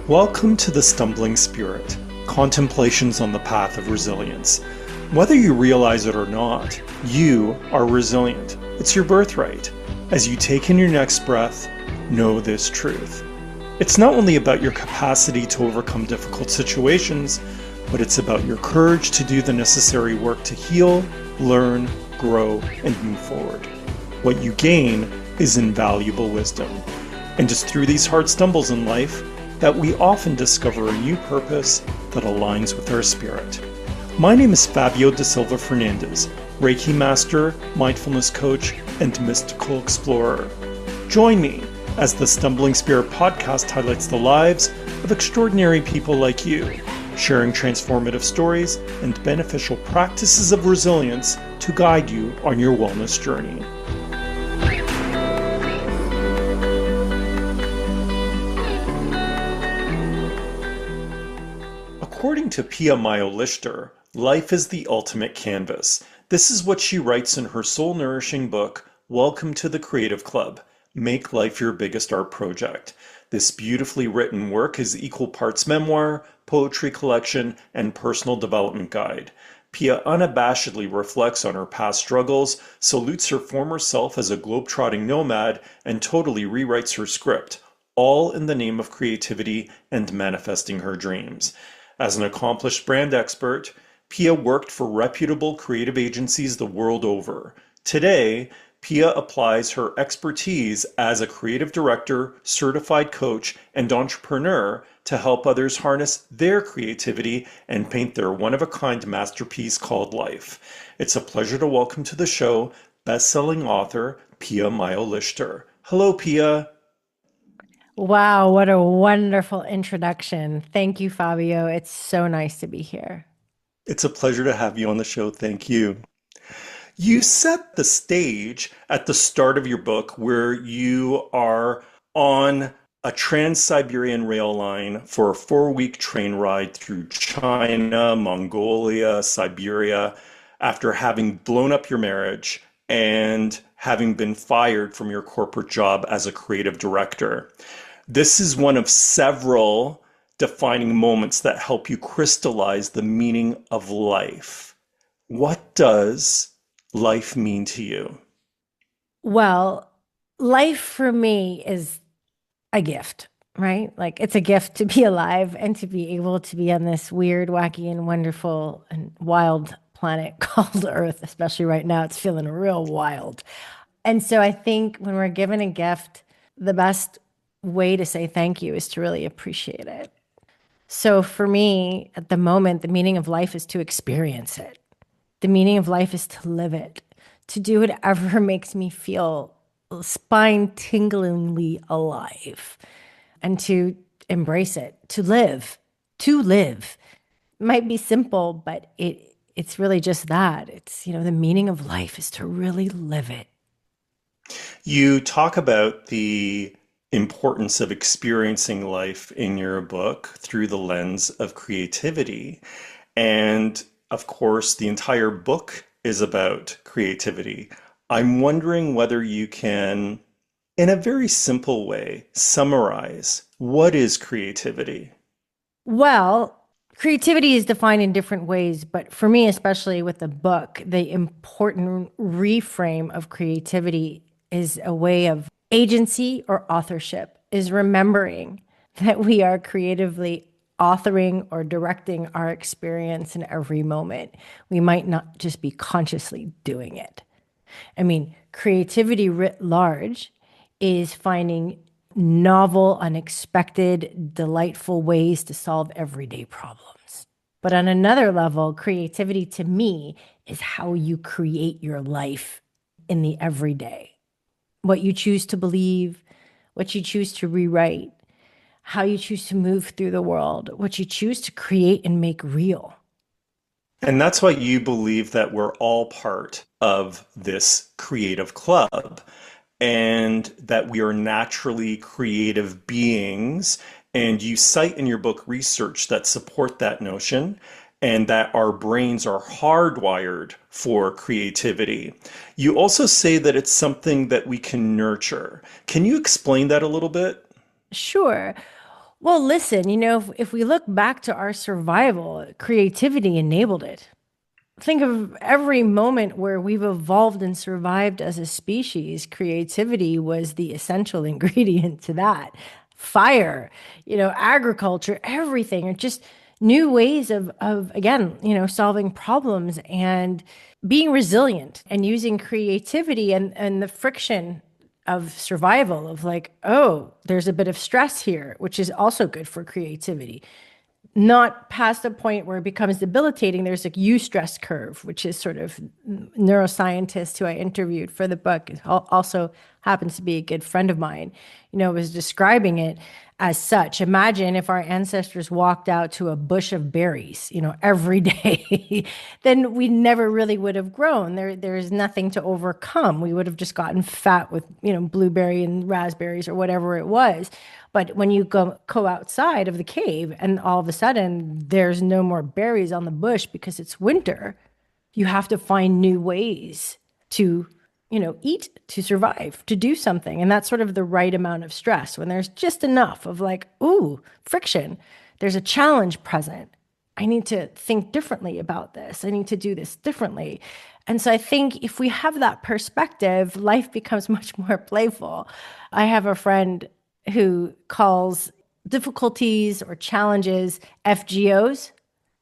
Welcome to the Stumbling Spirit, Contemplations on the Path of Resilience. Whether you realize it or not, you are resilient. It's your birthright. As you take in your next breath, know this truth. It's not only about your capacity to overcome difficult situations, but it's about your courage to do the necessary work to heal, learn, grow, and move forward. What you gain is invaluable wisdom. And it's through these hard stumbles in life that we often discover a new purpose that aligns with our spirit. My name is Fabio da Silva Fernandez, Reiki Master, Mindfulness Coach, and Mystical Explorer. Join me as the Stumbling Spirit podcast highlights the lives of extraordinary people like you, sharing transformative stories and beneficial practices of resilience to guide you on your wellness journey. According to Pia Mailhot-Leichter, life is the ultimate canvas. This is what she writes in her soul-nourishing book, Welcome to the Creative Club. Make life your biggest art project. This beautifully written work is equal parts memoir, poetry collection, and personal development guide. Pia unabashedly reflects on her past struggles, salutes her former self as a globetrotting nomad, and totally rewrites her script, all in the name of creativity and manifesting her dreams. As an accomplished brand expert, Pia worked for reputable creative agencies the world over. Today, Pia applies her expertise as a creative director, certified coach, and entrepreneur to help others harness their creativity and paint their one-of-a-kind masterpiece called life. It's a pleasure to welcome to the show best-selling author Pia Mailhot-Leichter. Hello, Pia. Wow, what a wonderful introduction. Thank you, Fabio. It's so nice to be here. It's a pleasure to have you on the show. Thank you. You set the stage at the start of your book where you are on a Trans-Siberian rail line for a 4-week train ride through China, Mongolia, Siberia, after having blown up your marriage and having been fired from your corporate job as a creative director. This is one of several defining moments that help you crystallize the meaning of life. What does life mean to you? Well, life for me is a gift, right? Like it's a gift to be alive and to be able to be on this weird, wacky, and wonderful and wild planet called Earth, especially right now. It's feeling real wild. And so I think when we're given a gift, the best way to say thank you is to really appreciate it. So for me, at the moment, the meaning of life is to experience it. The meaning of life is to live it, to do whatever makes me feel spine-tinglingly alive, and to embrace it, to live, to live. It might be simple, but it's really just that. It's, the meaning of life is to really live it. You talk about the importance of experiencing life in your book through the lens of creativity. And of course, the entire book is about creativity. I'm wondering whether you can, in a very simple way, summarize what is creativity? Well, creativity is defined in different ways, but for me, especially with the book, the important reframe of creativity is a way of agency or authorship, is remembering that we are creatively authoring or directing our experience in every moment. We might not just be consciously doing it. I mean, creativity writ large is finding novel, unexpected, delightful ways to solve everyday problems. But on another level, creativity to me is how you create your life in the everyday. What you choose to believe, what you choose to rewrite, how you choose to move through the world, what you choose to create and make real. And that's why you believe that we're all part of this creative club and that we are naturally creative beings. And you cite in your book research that support that notion and that our brains are hardwired for creativity. You also say that it's something that we can nurture. Can you explain that a little bit? Sure. Well, listen, if we look back to our survival, creativity enabled it. Think of every moment where we've evolved and survived as a species. Creativity was the essential ingredient to that. Fire, agriculture, everything, are just new ways of again, solving problems and being resilient and using creativity and the friction of survival of like, oh, there's a bit of stress here, which is also good for creativity, not past a point where it becomes debilitating. There's a eustress curve, which is sort of neuroscientist who I interviewed for the book, also happens to be a good friend of mine, was describing it as such. Imagine if our ancestors walked out to a bush of berries, every day, then we never really would have grown. There's nothing to overcome. We would have just gotten fat with, blueberry and raspberries or whatever it was. But when you go outside of the cave and all of a sudden there's no more berries on the bush because it's winter, you have to find new ways to, eat, to survive, to do something. And that's sort of the right amount of stress when there's just enough of like, ooh, friction. There's a challenge present. I need to think differently about this. I need to do this differently. And so I think if we have that perspective, life becomes much more playful. I have a friend who calls difficulties or challenges FGOs,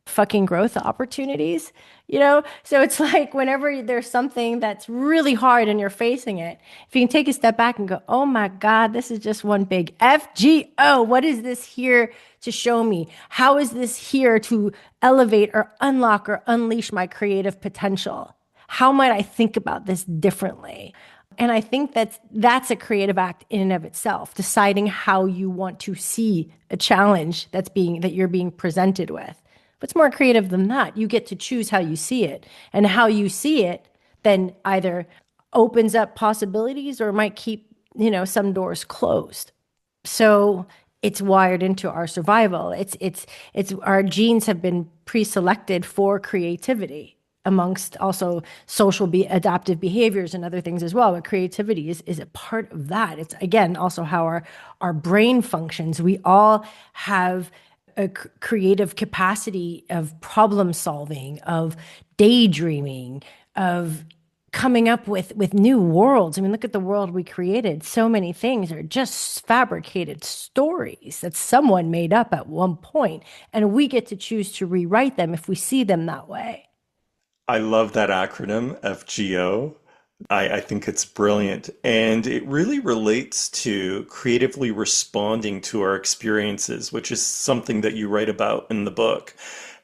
fucking growth opportunities, So it's like whenever there's something that's really hard and you're facing it, if you can take a step back and go, oh my God, this is just one big FGO. What is this here to show me? How is this here to elevate or unlock or unleash my creative potential? How might I think about this differently? And I think that's a creative act in and of itself, deciding how you want to see a challenge that you're being presented with. What's more creative than that? You get to choose how you see it, and how you see it then either opens up possibilities or might keep, some doors closed. So it's wired into our survival. It's our genes have been pre-selected for creativity amongst also adaptive behaviors and other things as well. But creativity is a part of that. It's again also how our brain functions. We all have a creative capacity of problem solving, of daydreaming, of coming up with new worlds. I mean, look at the world we created. So many things are just fabricated stories that someone made up at one point, and we get to choose to rewrite them if we see them that way. I love that acronym, FGO. I think it's brilliant. And it really relates to creatively responding to our experiences, which is something that you write about in the book,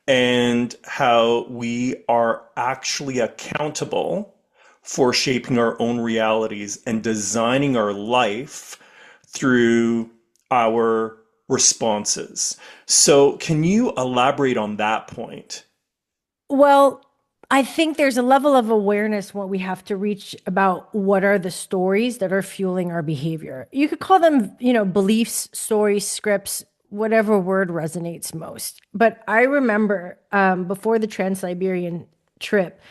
and how we are actually accountable for shaping our own realities and designing our life through our responses. So, can you elaborate on that point? Well, I think there's a level of awareness what we have to reach about what are the stories that are fueling our behavior. You could call them, beliefs, stories, scripts, whatever word resonates most. But I remember before the Trans-Siberian trip,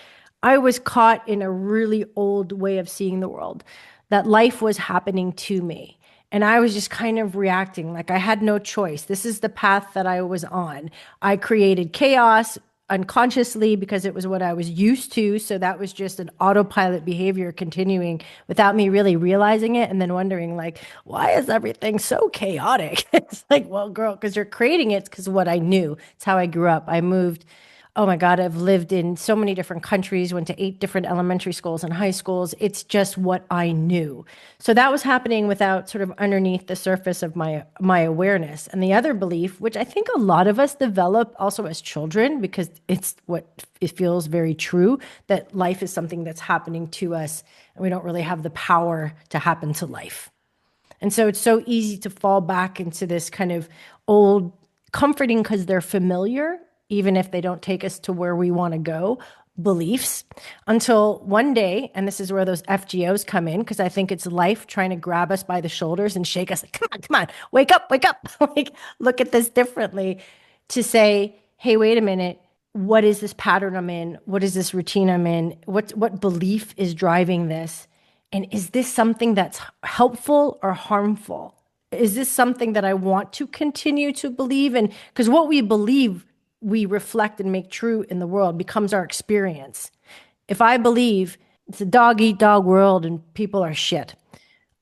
I was caught in a really old way of seeing the world, that life was happening to me. And I was just kind of reacting like I had no choice. This is the path that I was on. I created chaos unconsciously because it was what I was used to. So that was just an autopilot behavior continuing without me really realizing it. And then wondering like, why is everything so chaotic? It's like, well, girl, because you're creating it because what I knew. It's how I grew up. I moved. Oh my God, I've lived in so many different countries, went to 8 different elementary schools and high schools. It's just what I knew. So that was happening without sort of underneath the surface of my awareness. And the other belief, which I think a lot of us develop also as children, because it's what it feels very true, that life is something that's happening to us and we don't really have the power to happen to life. And so it's so easy to fall back into this kind of old, comforting because they're familiar, even if they don't take us to where we want to go, beliefs, until one day, and this is where those FGOs come in, because I think it's life trying to grab us by the shoulders and shake us like, come on, wake up, like look at this differently, to say, hey, wait a minute, what is this pattern I'm in? What is this routine I'm in? What belief is driving this? And is this something that's helpful or harmful? Is this something that I want to continue to believe in? Because what we believe, we reflect and make true in the world becomes our experience. If I believe it's a dog eat dog world and people are shit,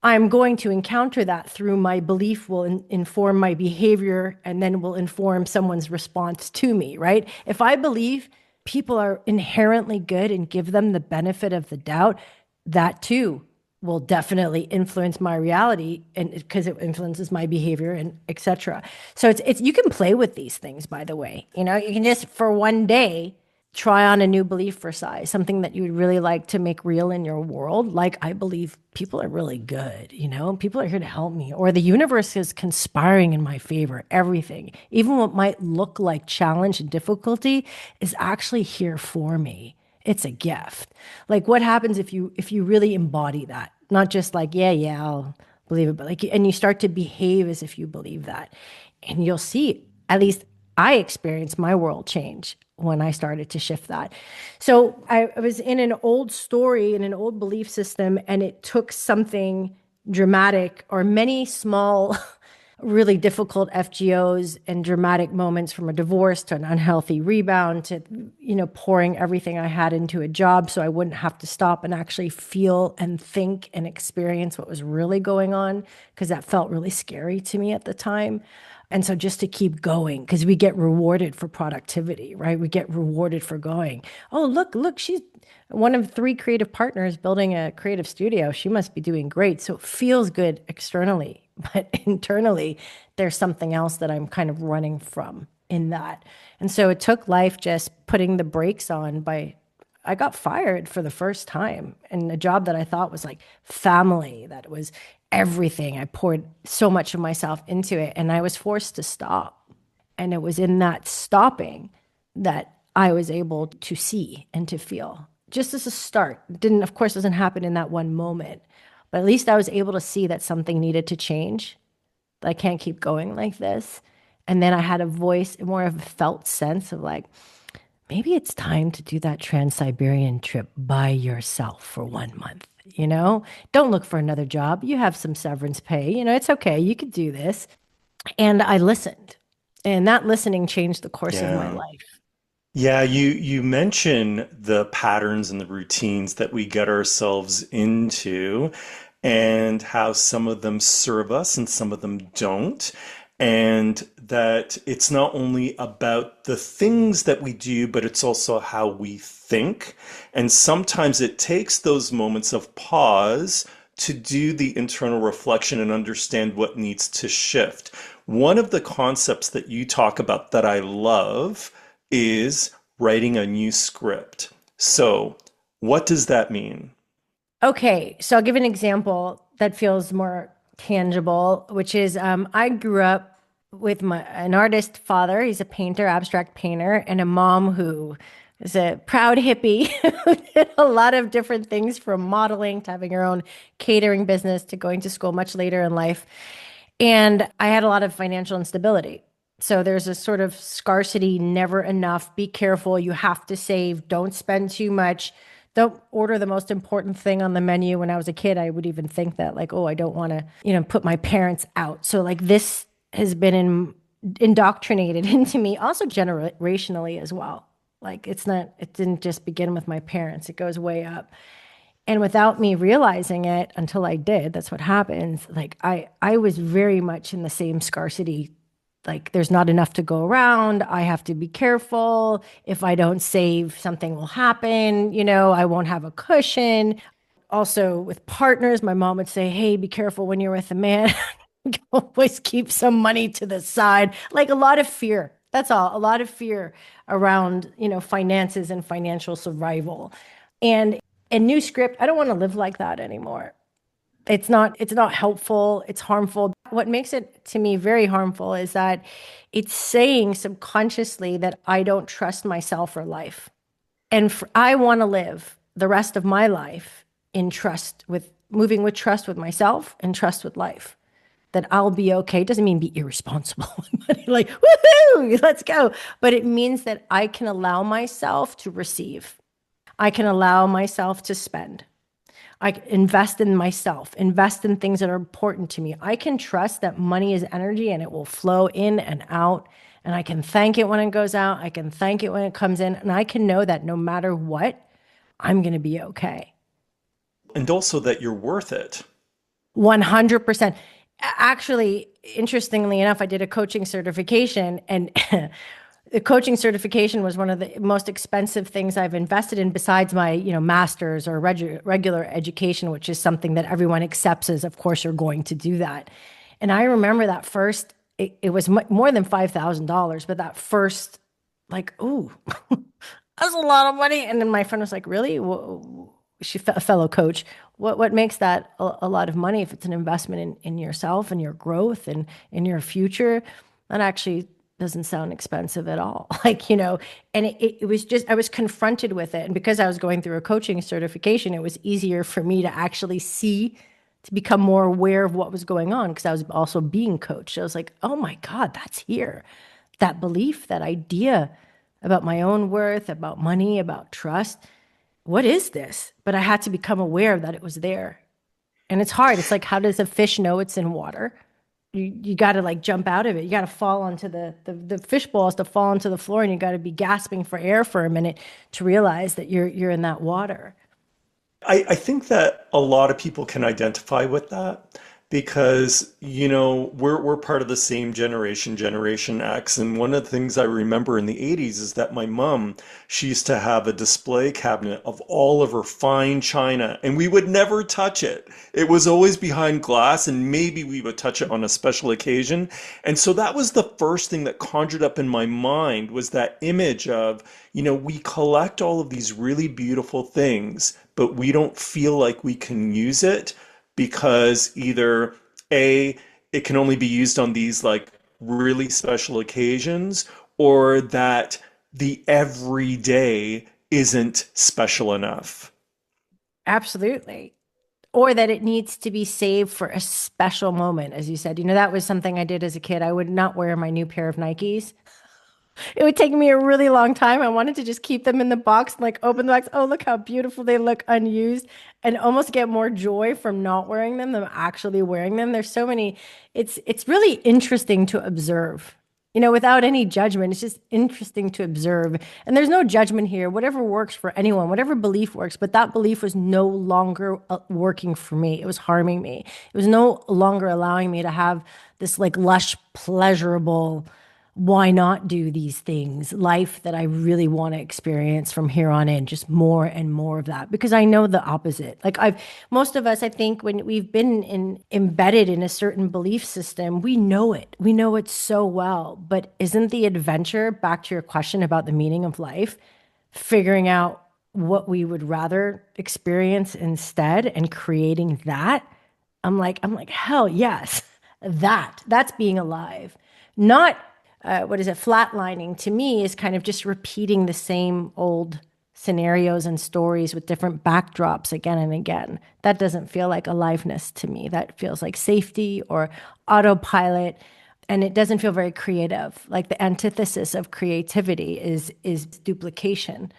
I'm going to encounter that through my belief will inform my behavior and then will inform someone's response to me, right? If I believe people are inherently good and give them the benefit of the doubt, that too will definitely influence my reality and because it influences my behavior and etc. So it's you can play with these things, by the way. You can just for one day try on a new belief for size, something that you would really like to make real in your world. Like, I believe people are really good, people are here to help me, or the universe is conspiring in my favor. Everything, even what might look like challenge and difficulty, is actually here for me. It's a gift. Like, what happens if you really embody that? Not just like, yeah, I'll believe it, but like, and you start to behave as if you believe that. And you'll see, at least I experienced my world change when I started to shift that. So I was in an old story, in an old belief system, and it took something dramatic or many small, really difficult FGOs and dramatic moments, from a divorce to an unhealthy rebound to, pouring everything I had into a job so I wouldn't have to stop and actually feel and think and experience what was really going on, because that felt really scary to me at the time. And so just to keep going, because we get rewarded for productivity, right? We get rewarded for going, oh, look, she's one of three creative partners building a creative studio. She must be doing great. So it feels good externally, but internally, there's something else that I'm kind of running from in that. And so it took life just putting the brakes on by I got fired for the first time in a job that I thought was like family, that was everything. I poured so much of myself into it and I was forced to stop. And it was in that stopping that I was able to see and to feel. Just as a start. It didn't, of course, doesn't happen in that one moment, but at least I was able to see that something needed to change. That I can't keep going like this. And then I had a voice, more of a felt sense of like, maybe it's time to do that Trans-Siberian trip by yourself for 1 month. Don't look for another job. You have some severance pay. It's okay. You could do this. And I listened. And that listening changed the course of my Yeah. life. Yeah, you mention the patterns and the routines that we get ourselves into and how some of them serve us and some of them don't. And that it's not only about the things that we do, but it's also how we think. And sometimes it takes those moments of pause to do the internal reflection and understand what needs to shift. One of the concepts that you talk about that I love is writing a new script. So, what does that mean? Okay, so I'll give an example that feels more tangible, which is I grew up with an artist father. He's a painter, abstract painter, and a mom who is a proud hippie who did a lot of different things, from modeling to having her own catering business to going to school much later in life. And I had a lot of financial instability. So there's a sort of scarcity, never enough. Be careful. You have to save. Don't spend too much. Don't order the most important thing on the menu. When I was a kid, I would even think that, like, oh, I don't want to, put my parents out. So like this has been indoctrinated into me, also generationally as well. Like it didn't just begin with my parents. It goes way up. And without me realizing it until I did, that's what happens. Like I was very much in the same scarcity. Like, there's not enough to go around. I have to be careful. If I don't save, something will happen. I won't have a cushion. Also, with partners, my mom would say, hey, be careful when you're with a man. Always keep some money to the side. Like, a lot of fear. That's all. A lot of fear around, finances and financial survival. And a new script, I don't want to live like that anymore. It's not helpful. It's harmful. What makes it to me very harmful is that it's saying subconsciously that I don't trust myself or life. And I want to live the rest of my life in trust, with moving with trust with myself and trust with life. That I'll be okay. It doesn't mean be irresponsible. Like, woohoo, let's go. But it means that I can allow myself to receive. I can allow myself to spend. I invest in myself, invest in things that are important to me. I can trust that money is energy and it will flow in and out. And I can thank it when it goes out. I can thank it when it comes in. And I can know that no matter what, I'm going to be okay. And also that you're worth it. 100%. Actually, interestingly enough, I did a coaching certification, and the coaching certification was one of the most expensive things I've invested in besides my, master's or regular education, which is something that everyone accepts as, of course, you're going to do that. And I remember that first, it was more than $5,000, but that first, like, ooh, that's a lot of money. And then my friend was like, really? A fellow coach. What makes that a lot of money if it's an investment in yourself and your growth and in your future? That actually doesn't sound expensive at all. And it was just, I was confronted with it. And because I was going through a coaching certification, it was easier for me to actually see, to become more aware of what was going on because I was also being coached. I was like, oh my God, that's here. That belief, that idea about my own worth, about money, about trust. What is this? But I had to become aware that it was there. And it's hard. It's like, how does a fish know it's in water? You got to like jump out of it. You got to fall onto the fish bowl has to fall onto the floor and you got to be gasping for air for a minute to realize that you're in that water. I think that a lot of people can identify with that because, we're part of the same generation, Generation X. And one of the things I remember in the 80s is that my mom, she used to have a display cabinet of all of her fine china, and we would never touch it. It was always behind glass, and maybe we would touch it on a special occasion. And so that was the first thing that conjured up in my mind was that image of, we collect all of these really beautiful things, but we don't feel like we can use it because either A, it can only be used on these like really special occasions, or that the everyday isn't special enough. Absolutely. Or that it needs to be saved for a special moment, as you said. That was something I did as a kid. I would not wear my new pair of Nikes. It would take me a really long time. I wanted to just keep them in the box and like open the box. Oh, look how beautiful they look unused and almost get more joy from not wearing them than actually wearing them. There's so many. It's really interesting to observe. Without any judgment, it's just interesting to observe. And there's no judgment here. Whatever works for anyone, whatever belief works, but that belief was no longer working for me. It was harming me. It was no longer allowing me to have this like lush, pleasurable why not do these things life that I really want to experience from here on in, just more and more of that, because I know the opposite. Like most of us, I think, when we've been embedded in a certain belief system, we know it so well. But isn't the adventure, back to your question about the meaning of life, figuring out what we would rather experience instead and creating that? I'm like, hell yes, that's being alive. Not what is it, flatlining to me is kind of just repeating the same old scenarios and stories with different backdrops again and again. That doesn't feel like aliveness to me. That feels like safety or autopilot. And it doesn't feel very creative. Like the antithesis of creativity is duplication,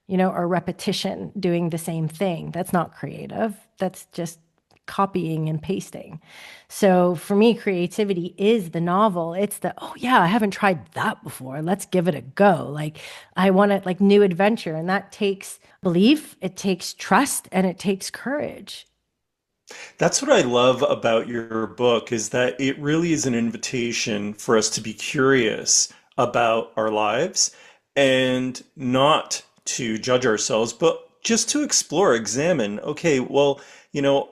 or repetition, doing the same thing. That's not creative. That's just copying and pasting. So for me, creativity is the novel. It's the, oh yeah, I haven't tried that before. Let's give it a go. Like I want it like new adventure. And that takes belief, it takes trust, and it takes courage. That's what I love about your book is that it really is an invitation for us to be curious about our lives and not to judge ourselves, but just to explore, examine, okay, well,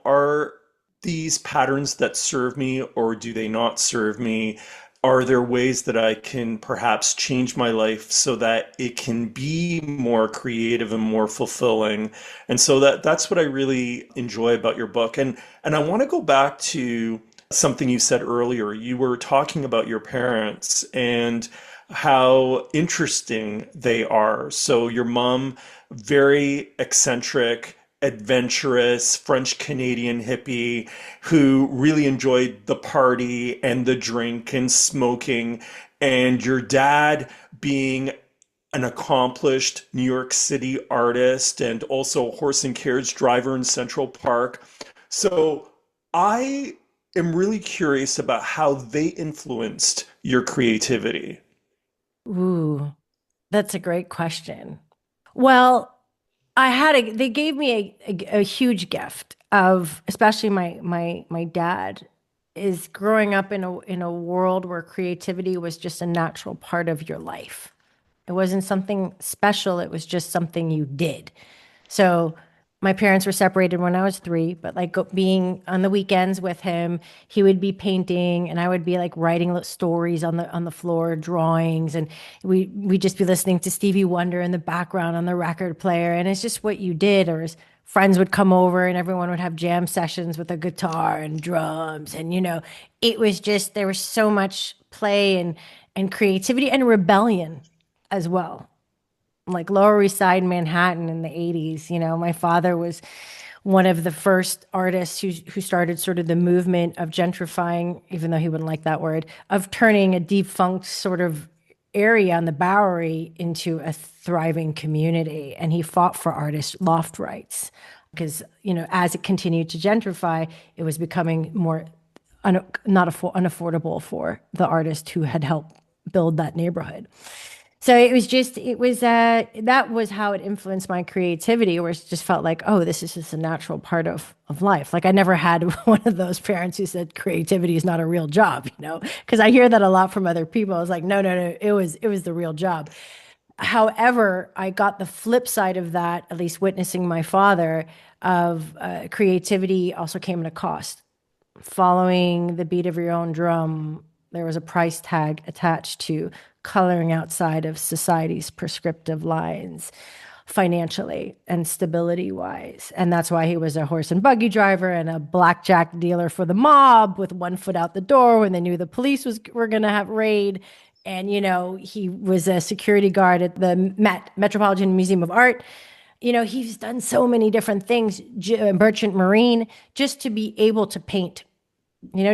are these patterns that serve me or do they not serve me? Are there ways that I can perhaps change my life so that it can be more creative and more fulfilling? And so that's what I really enjoy about your book. And I want to go back to something you said earlier. You were talking about your parents and how interesting they are. So your mom, very eccentric, adventurous French Canadian hippie who really enjoyed the party and the drink and smoking, and your dad being an accomplished New York City artist and also a horse and carriage driver in Central Park. So I am really curious about how they influenced your creativity. Ooh, that's a great question. Well, they gave me a huge gift of, especially my dad is growing up in a world where creativity was just a natural part of your life. It wasn't something special, it was just something you did. So my parents were separated when I was 3, but like being on the weekends with him, he would be painting and I would be like writing stories on the floor, drawings, and we'd just be listening to Stevie Wonder in the background on the record player, and it's just what you did. Or his friends would come over and everyone would have jam sessions with a guitar and drums, and it was just there was so much play and creativity and rebellion as well, like Lower East Side Manhattan in the 80s. My father was one of the first artists who started sort of the movement of gentrifying, even though he wouldn't like that word, of turning a defunct sort of area on the Bowery into a thriving community. And he fought for artist loft rights because, as it continued to gentrify, it was becoming more unaffordable for the artist who had helped build that neighborhood. So that was how it influenced my creativity, where it just felt like, oh, this is just a natural part of life. Like I never had one of those parents who said creativity is not a real job, because I hear that a lot from other people. I was like, no, no, no, it was the real job. However, I got the flip side of that, at least witnessing my father, of creativity also came at a cost. Following the beat of your own drum, there was a price tag attached to coloring outside of society's prescriptive lines financially and stability wise. And that's why he was a horse and buggy driver and a blackjack dealer for the mob with one foot out the door when they knew the police were going to have raid. And, he was a security guard at the Metropolitan Museum of Art. He's done so many different things, merchant marine, just to be able to paint,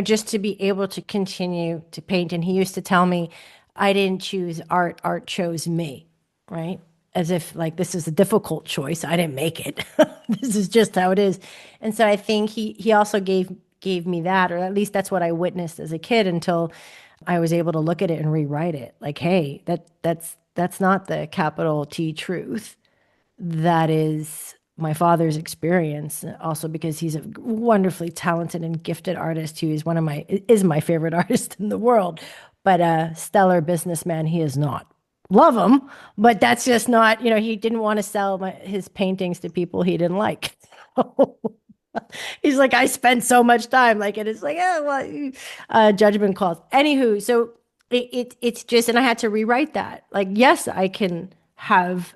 just to be able to continue to paint. And he used to tell me, I didn't choose art, art chose me, right? As if like this is a difficult choice. I didn't make it. This is just how it is. And so I think he also gave me that, or at least that's what I witnessed as a kid until I was able to look at it and rewrite it. Like, hey, that's not the capital T truth. That is my father's experience, also because he's a wonderfully talented and gifted artist who is my favorite artist in the world, but a stellar businessman he is not. Love him, but that's just not, he didn't want to sell his paintings to people he didn't like. He's like, I spent so much time, like, and it's like, oh, well, judgment calls. Anywho, so it's just, and I had to rewrite that. Like, yes, I can have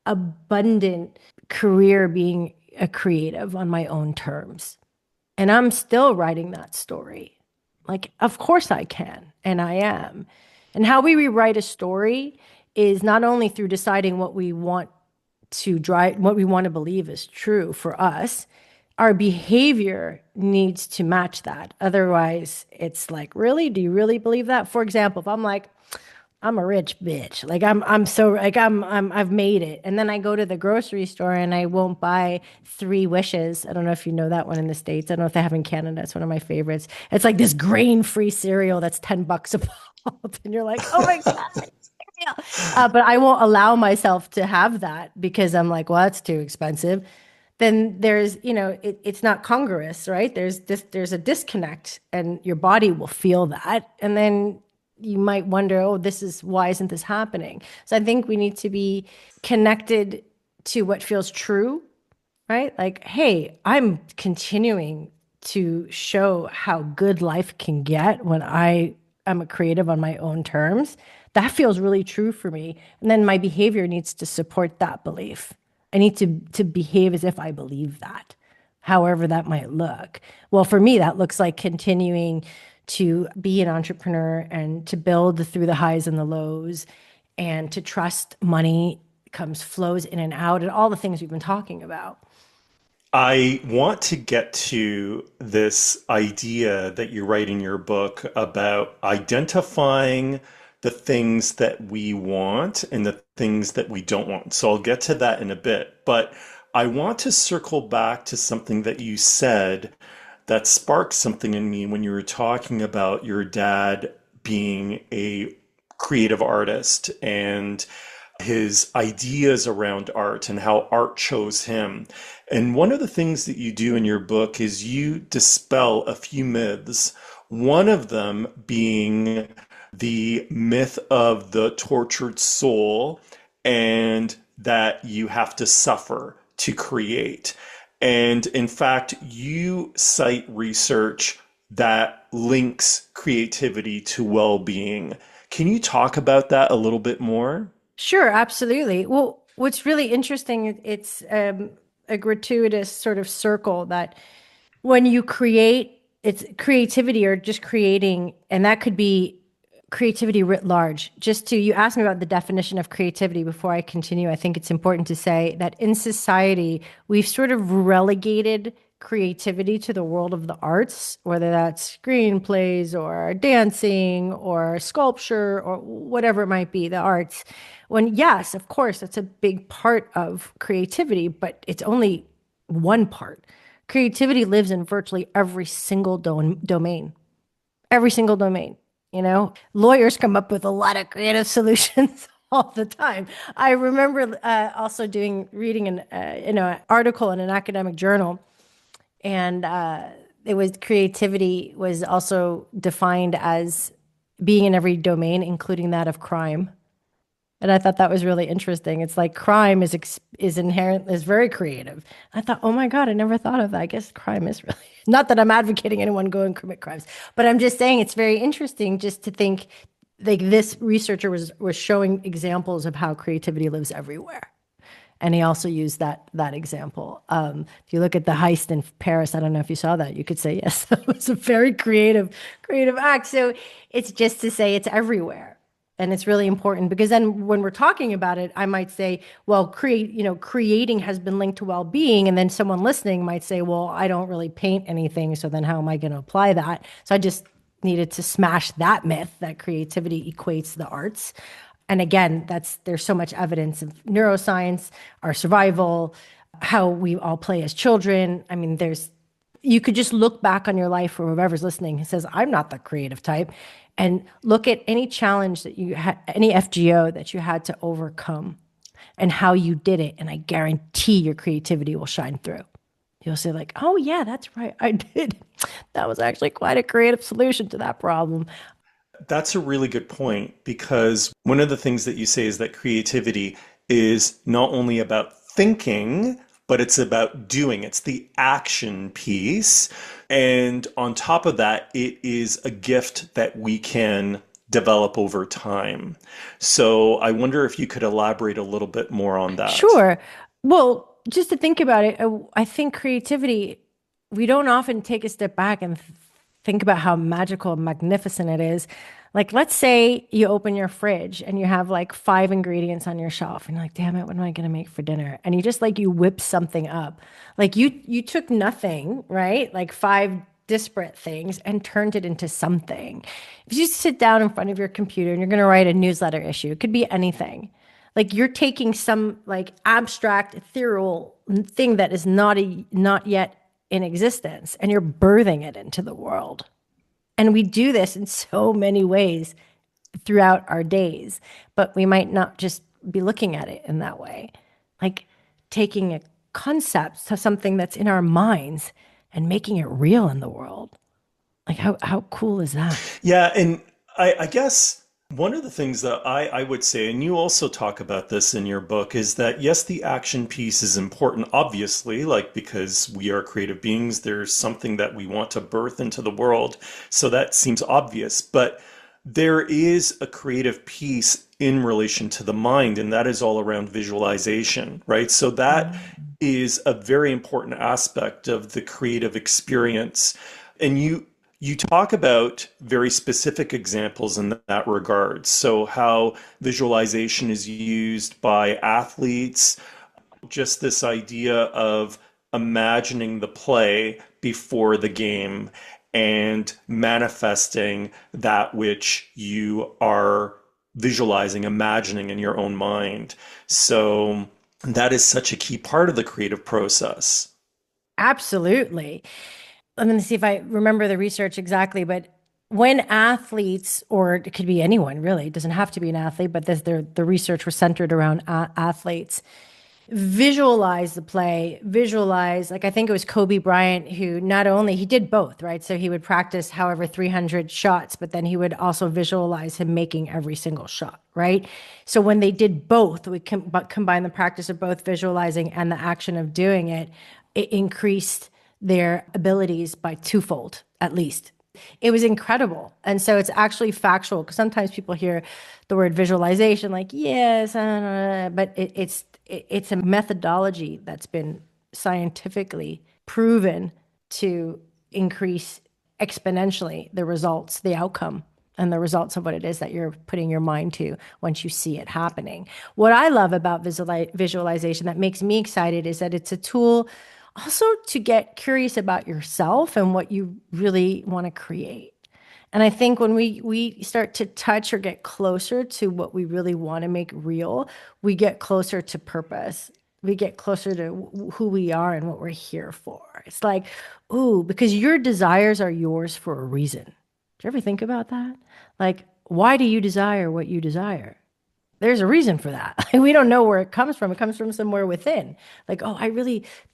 abundant career being a creative on my own terms. And I'm still writing that story. Like, of course I can, and I am. And how we rewrite a story is not only through deciding what we want to believe is true for us, our behavior needs to match that. Otherwise, it's like, really? Do you really believe that? For example, if I'm like, I'm a rich bitch. Like I'm so like I've made it. And then I go to the grocery store and I won't buy Three Wishes. I don't know if you know that one in the States. I don't know if they have in Canada. It's one of my favorites. It's like this grain-free cereal that's $10 a pop. And you're like, oh my God, cereal. But I won't allow myself to have that because I'm like, well, that's too expensive. Then there's, it's not congruous, right? There's a disconnect and your body will feel that. And then you might wonder, oh, why isn't this happening? So I think we need to be connected to what feels true, right? Like, hey, I'm continuing to show how good life can get when I am a creative on my own terms. That feels really true for me. And then my behavior needs to support that belief. I need to behave as if I believe that, however that might look. Well, for me, that looks like continuing to be an entrepreneur and to build through the highs and the lows and to trust money flows in and out and all the things we've been talking about. I want to get to this idea that you write in your book about identifying the things that we want and the things that we don't want. So I'll get to that in a bit. But I want to circle back to something that you said that sparked something in me when you were talking about your dad being a creative artist and his ideas around art and how art chose him. And one of the things that you do in your book is you dispel a few myths, one of them being the myth of the tortured soul and that you have to suffer to create. And in fact, you cite research that links creativity to well-being. Can you talk about that a little bit more? Sure, absolutely. Well, what's really interesting, it's a gratuitous sort of circle that when you create, it's creativity or just creating, and that could be creativity writ large. Just to, you asked me about the definition of creativity before I continue. I think it's important to say that in society, we've sort of relegated creativity to the world of the arts, whether that's screenplays or dancing or sculpture or whatever it might be, the arts. When, yes, of course, that's a big part of creativity, but it's only one part. Creativity lives in virtually every single domain, every single domain. You know, lawyers come up with a lot of creative solutions all the time. I remember also reading an article in an academic journal, and it was creativity was also defined as being in every domain, including that of crime. And I thought that was really interesting. It's like crime is inherent is very creative. I thought, oh my God, I never thought of that. I guess crime is really not that I'm advocating anyone go and commit crimes, but I'm just saying it's very interesting just to think like this researcher was showing examples of how creativity lives everywhere. And he also used that example. If you look at the heist in Paris, I don't know if you saw that. You could say yes, that was a very creative act. So it's just to say it's everywhere. And it's really important because then when we're talking about it, I might say, well, creating has been linked to well-being. And then someone listening might say, well, I don't really paint anything. So then how am I going to apply that? So I just needed to smash that myth that creativity equates to the arts. And again, there's so much evidence of neuroscience, our survival, how we all play as children. I mean, you could just look back on your life or whoever's listening who says, I'm not the creative type, and look at any challenge that you had, any FGO that you had to overcome and how you did it. And I guarantee your creativity will shine through. You'll say like, oh yeah, that's right. I did. That was actually quite a creative solution to that problem. That's a really good point because one of the things that you say is that creativity is not only about thinking, but it's about doing. It's the action piece. And on top of that, it is a gift that we can develop over time. So I wonder if you could elaborate a little bit more on that. Sure. Well, just to think about it, I think creativity, we don't often take a step back and think about how magical and magnificent it is. Like, let's say you open your fridge and you have like five ingredients on your shelf, and you're like, damn it, what am I going to make for dinner? And you whip something up. Like you took nothing, right? Like five disparate things and turned it into something. If you sit down in front of your computer and you're going to write a newsletter issue, it could be anything. Like you're taking some like abstract, ethereal thing that is not yet in existence, and you're birthing it into the world. And we do this in so many ways throughout our days, but we might not just be looking at it in that way. Like taking a concept to something that's in our minds and making it real in the world. Like how cool is that? Yeah, and I guess one of the things that I would say, and you also talk about this in your book, is that yes, the action piece is important, obviously, like because we are creative beings, there's something that we want to birth into the world. So that seems obvious, but there is a creative piece in relation to the mind, and that is all around visualization, right? So that is a very important aspect of the creative experience. And you talk about very specific examples in that regard. So how visualization is used by athletes, just this idea of imagining the play before the game and manifesting that which you are visualizing, imagining in your own mind. So that is such a key part of the creative process. Absolutely. I'm going to see if I remember the research exactly, but when athletes, or it could be anyone really, it doesn't have to be an athlete, but the research was centered around athletes, visualize the play, visualize, like I think it was Kobe Bryant who not only, he did both, right? So he would practice however 300 shots, but then he would also visualize him making every single shot, right? So when they did both, we combine the practice of both visualizing and the action of doing it, it increased their abilities by twofold at least. It was incredible. And so it's actually factual because sometimes people hear the word visualization like, yes, but it's a methodology that's been scientifically proven to increase exponentially the results, the outcome, and the results of what it is that you're putting your mind to once you see it happening. What I love about visualization that makes me excited is that it's a tool also to get curious about yourself and what you really want to create. And I think when we start to touch or get closer to what we really want to make real, we get closer to purpose. We get closer to who we are and what we're here for. It's like, ooh, because your desires are yours for a reason. Do you ever think about that? Like, why do you desire what you desire? There's a reason for that. Like, we don't know where it comes from. It comes from somewhere within. Like, oh,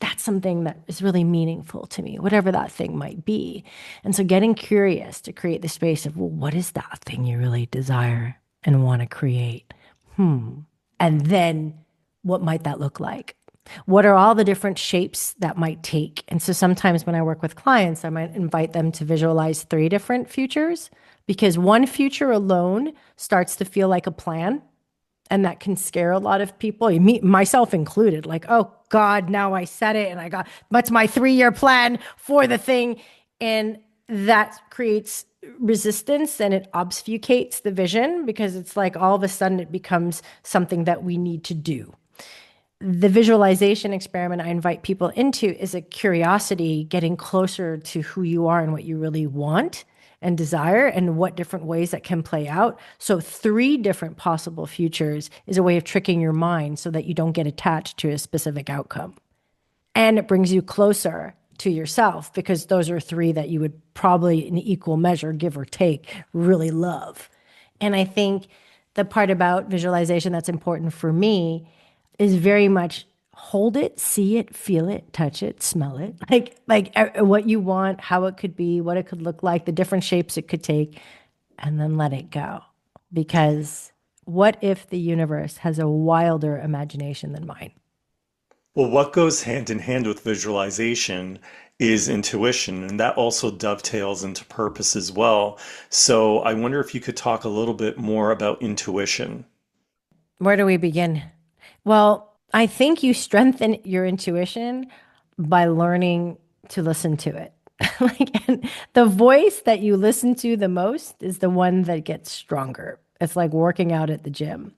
that's something that is really meaningful to me, whatever that thing might be. And so getting curious to create the space of, well, what is that thing you really desire and want to create? And then what might that look like? What are all the different shapes that might take? And so sometimes when I work with clients, I might invite them to visualize 3 different futures because one future alone starts to feel like a plan. And that can scare a lot of people, me, myself included. Like, oh God, now I said it, and what's my 3-year plan for the thing? And that creates resistance and it obfuscates the vision because it's like all of a sudden it becomes something that we need to do. The visualization experiment I invite people into is a curiosity, getting closer to who you are and what you really want and desire and what different ways that can play out. So 3 different possible futures is a way of tricking your mind so that you don't get attached to a specific outcome. And it brings you closer to yourself because those are 3 that you would probably in equal measure, give or take, really love. And I think the part about visualization that's important for me is very much hold it, see it, feel it, touch it, smell it. What you want, how it could be, what it could look like, the different shapes it could take, and then let it go. Because what if the universe has a wilder imagination than mine? Well, what goes hand in hand with visualization is intuition, and that also dovetails into purpose as well. So I wonder if you could talk a little bit more about intuition. Where do we begin? Well, I think you strengthen your intuition by learning to listen to it. And the voice that you listen to the most is the one that gets stronger. It's like working out at the gym.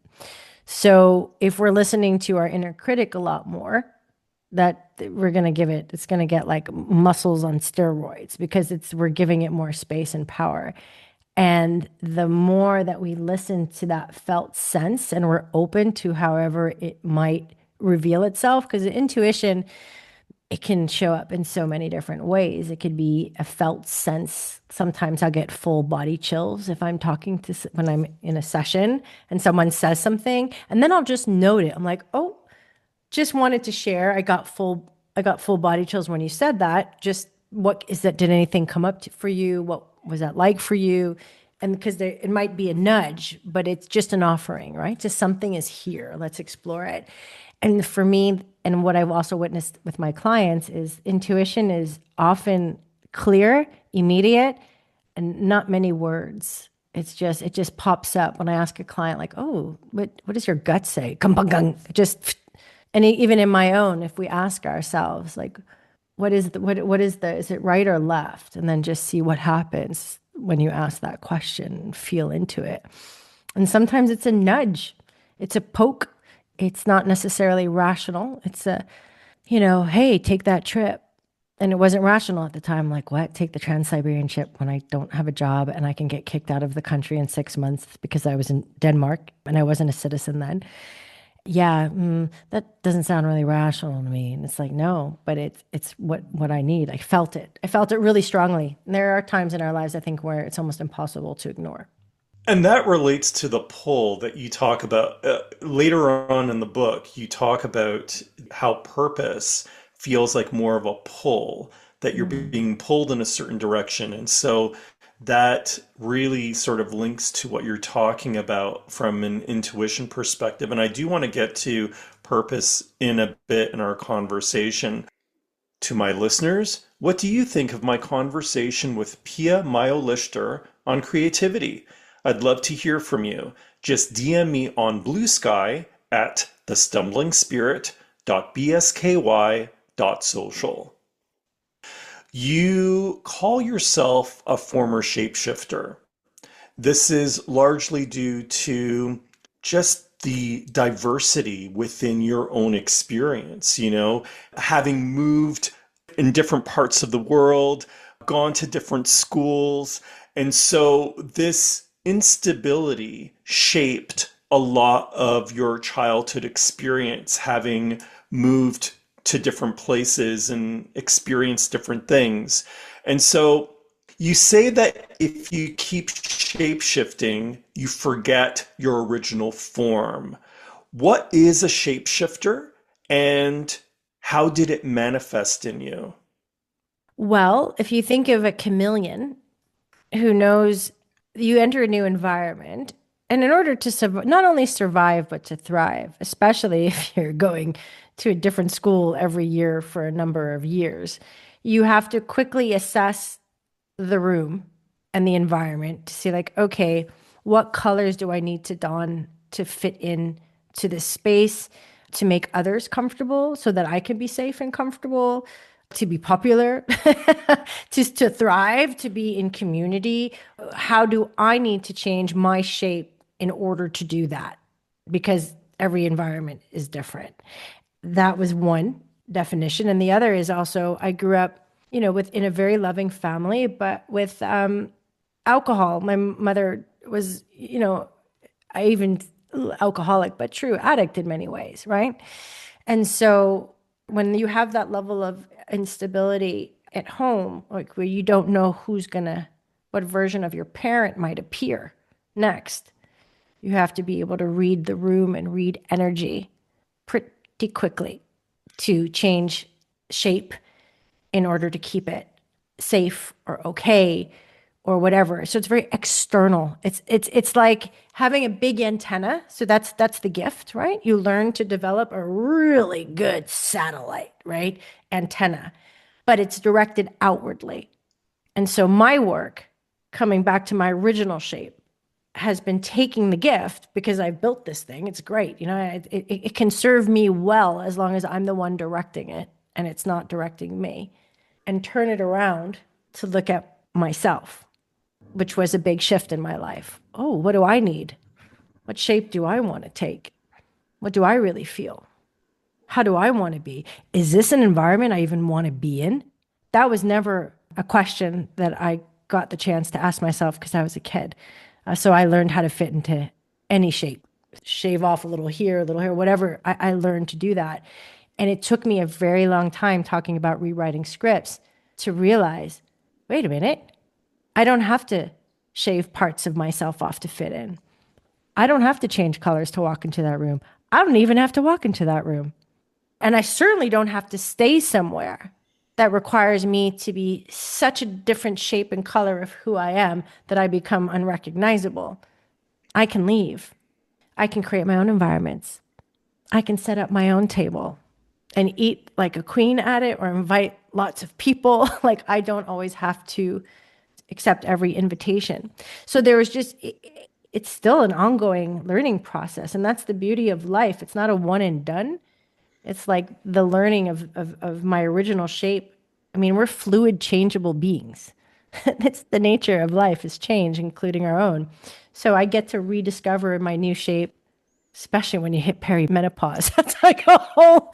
So if we're listening to our inner critic a lot more, that we're going to it's going to get like muscles on steroids because we're giving it more space and power. And the more that we listen to that felt sense and we're open to however it might reveal itself, because intuition, it can show up in so many different ways. It could be a felt sense. Sometimes I'll get full body chills if I'm when I'm in a session and someone says something, and then I'll just note it. I'm like, oh, just wanted to share. I got full body chills when you said that. Just what is that? Did anything come up for you? What was that like for you? And because it might be a nudge, but it's just an offering, right? Just something is here. Let's explore it. And for me, and what I've also witnessed with my clients is intuition is often clear, immediate, and not many words. It just pops up when I ask a client, like, oh, what does your gut say? Just, and even in my own, if we ask ourselves, like, is it right or left? And then just see what happens when you ask that question and feel into it. And sometimes it's a nudge, it's a poke. It's not necessarily rational. It's hey, take that trip. And it wasn't rational at the time. Like, what? Take the Trans-Siberian ship when I don't have a job and I can get kicked out of the country in 6 months because I was in Denmark and I wasn't a citizen then. Yeah, that doesn't sound really rational to me. And it's like, no, but it's what I need. I felt it. I felt it really strongly. And there are times in our lives, I think, where it's almost impossible to ignore. And that relates to the pull that you talk about later on in the book. You talk about how purpose feels like more of a pull, that you're Mm. being pulled in a certain direction. And so that really sort of links to what you're talking about from an intuition perspective. And I do want to get to purpose in a bit in our conversation. To my listeners, what do you think of my conversation with Pia Mailhot-Leichter on creativity? I'd love to hear from you. Just DM me on Blue Sky at thestumblingspirit.bsky.social. You call yourself a former shapeshifter. This is largely due to just the diversity within your own experience, having moved in different parts of the world, gone to different schools. And so this instability shaped a lot of your childhood experience, having moved to different places and experienced different things. And so you say that if you keep shape shifting, you forget your original form. What is a shapeshifter and how did it manifest in you? Well, if you think of a chameleon who knows you enter a new environment, and in order to not only survive, but to thrive, especially if you're going to a different school every year for a number of years, you have to quickly assess the room and the environment to see, like, okay, what colors do I need to don to fit in to this space to make others comfortable so that I can be safe and comfortable, to be popular, to thrive, to be in community. How do I need to change my shape in order to do that? Because every environment is different. That was one definition. And the other is also I grew up, within a very loving family, but with alcohol. My mother was, I even alcoholic, but true addict in many ways, right? And so when you have that level of instability at home, like where you don't know what version of your parent might appear next, you have to be able to read the room and read energy pretty quickly to change shape in order to keep it safe or okay or whatever. So it's very external. It's like having a big antenna. So that's the gift, right? You learn to develop a really good satellite, right? Antenna, but it's directed outwardly. And so my work, coming back to my original shape, has been taking the gift because I've built this thing. It's great. It can serve me well as long as I'm the one directing it and it's not directing me, and turn it around to look at myself, which was a big shift in my life. Oh, what do I need? What shape do I want to take? What do I really feel? How do I want to be? Is this an environment I even want to be in? That was never a question that I got the chance to ask myself because I was a kid. So I learned how to fit into any shape, shave off a little here, a little here, whatever. I learned to do that. And it took me a very long time talking about rewriting scripts to realize, wait a minute, I don't have to shave parts of myself off to fit in. I don't have to change colors to walk into that room. I don't even have to walk into that room. And I certainly don't have to stay somewhere that requires me to be such a different shape and color of who I am that I become unrecognizable. I can leave. I can create my own environments. I can set up my own table and eat like a queen at it or invite lots of people. Like I don't always have to accept every invitation. So there was just, it's still an ongoing learning process. And that's the beauty of life. It's not a one and done. It's like the learning of my original shape. I mean, we're fluid, changeable beings. That's the nature of life is change, including our own. So I get to rediscover my new shape especially when you hit perimenopause. That's like a whole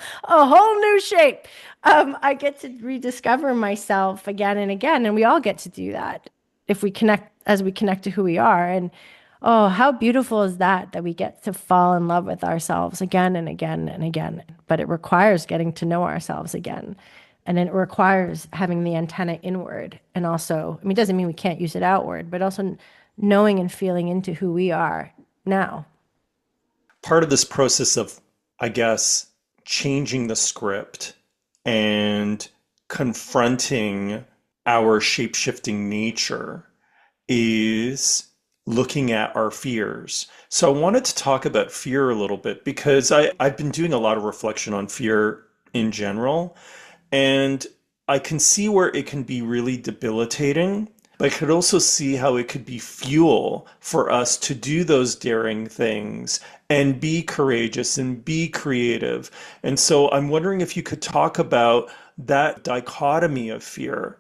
new shape. I get to rediscover myself again and again, and we all get to do that if we connect as we connect to who we are. And oh, how beautiful is that that we get to fall in love with ourselves again and again and again. But it requires getting to know ourselves again. And it requires having the antenna inward. And also, I mean, it doesn't mean we can't use it outward, but also knowing and feeling into who we are now. Part of this process of, I guess, changing the script and confronting our shape-shifting nature is looking at our fears. So I wanted to talk about fear a little bit because I've been doing a lot of reflection on fear in general, and I can see where it can be really debilitating, but I could also see how it could be fuel for us to do those daring things and be courageous and be creative. And so I'm wondering if you could talk about that dichotomy of fear.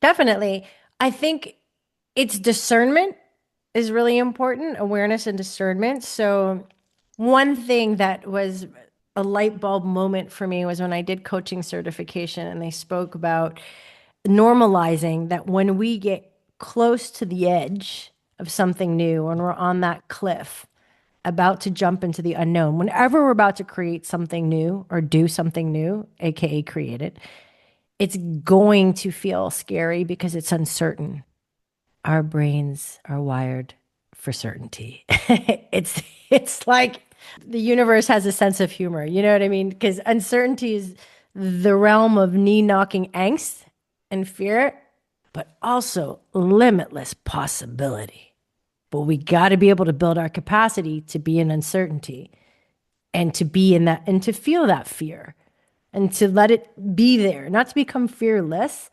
Definitely. I think it's discernment is really important, awareness and discernment. So, one thing that was a light bulb moment for me was when I did coaching certification and they spoke about normalizing that when we get close to the edge of something new, when we're on that cliff, about to jump into the unknown, whenever we're about to create something new or do something new, AKA create it, it's going to feel scary because it's uncertain. Our brains are wired for certainty. it's like the universe has a sense of humor. You know what I mean? Because uncertainty is the realm of knee-knocking angst and fear, but also limitless possibility. But we got to be able to build our capacity to be in uncertainty and to be in that and to feel that fear and to let it be there, not to become fearless,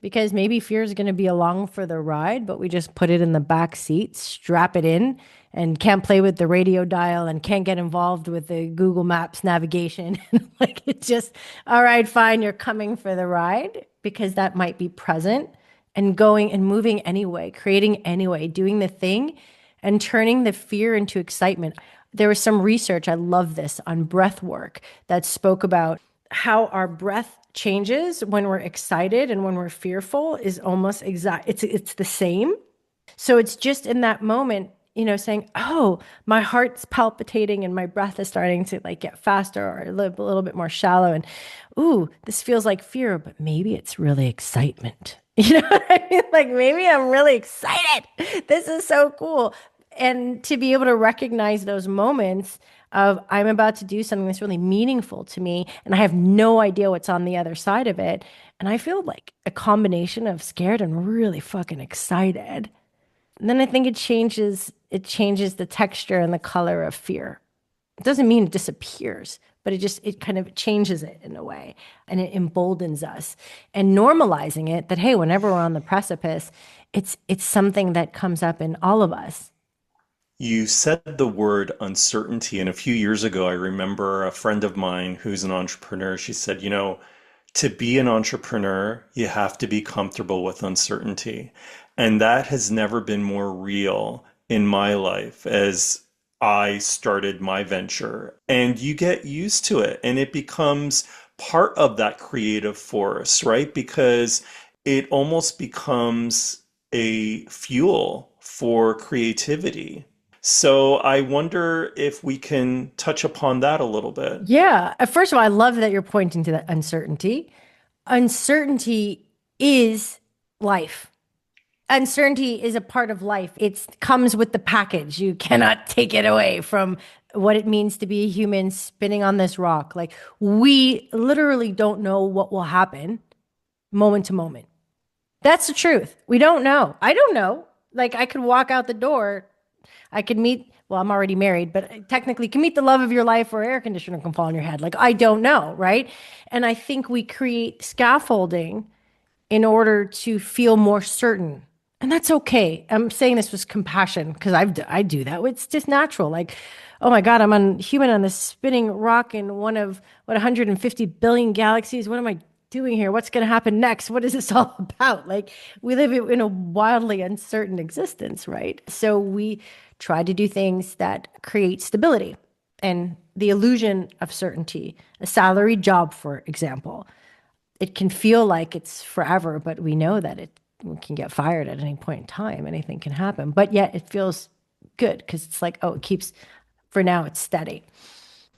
because maybe fear is going to be along for the ride, but we just put it in the back seat, strap it in, and can't play with the radio dial and can't get involved with the Google Maps navigation. Like it's just, all right, fine, you're coming for the ride because that might be present and going and moving anyway, creating anyway, doing the thing and turning the fear into excitement. There was some research, I love this, on breath work that spoke about how our breath changes when we're excited and when we're fearful is almost exact. It's the same. So it's just in that moment, saying, "Oh, my heart's palpitating and my breath is starting to like get faster or a little bit more shallow, and ooh, this feels like fear, but maybe it's really excitement." You know what I mean? Like maybe I'm really excited. This is so cool. And to be able to recognize those moments of I'm about to do something that's really meaningful to me and I have no idea what's on the other side of it. And I feel like a combination of scared and really fucking excited. And then I think it changes the texture and the color of fear. It doesn't mean it disappears, but it kind of changes it in a way and it emboldens us. And normalizing it that hey, whenever we're on the precipice, it's something that comes up in all of us. You said the word uncertainty, and a few years ago, I remember a friend of mine who's an entrepreneur. She said, to be an entrepreneur, you have to be comfortable with uncertainty. And that has never been more real in my life as I started my venture. And you get used to it, and it becomes part of that creative force, right? Because it almost becomes a fuel for creativity. So I wonder if we can touch upon that a little bit. Yeah. First of all, I love that you're pointing to that uncertainty. Uncertainty is life. Uncertainty is a part of life. It comes with the package. You cannot take it away from what it means to be a human spinning on this rock. Like we literally don't know what will happen moment to moment. That's the truth. We don't know. I don't know. Like I could walk out the door. I could meet, well, I'm already married, but I technically can meet the love of your life or air conditioner can fall on your head. Like I don't know, right? And I think we create scaffolding in order to feel more certain. And that's okay. I'm saying this with compassion because I do that. It's just natural. Like, oh my God, I'm human on this spinning rock in one of what 150 billion galaxies. What am I doing here? What's going to happen next? What is this all about? Like, we live in a wildly uncertain existence, right? So we try to do things that create stability and the illusion of certainty. A salary job, for example, it can feel like it's forever, but we know that it we can get fired at any point in time. Anything can happen, but yet it feels good because it's like, oh, it keeps, for now, it's steady.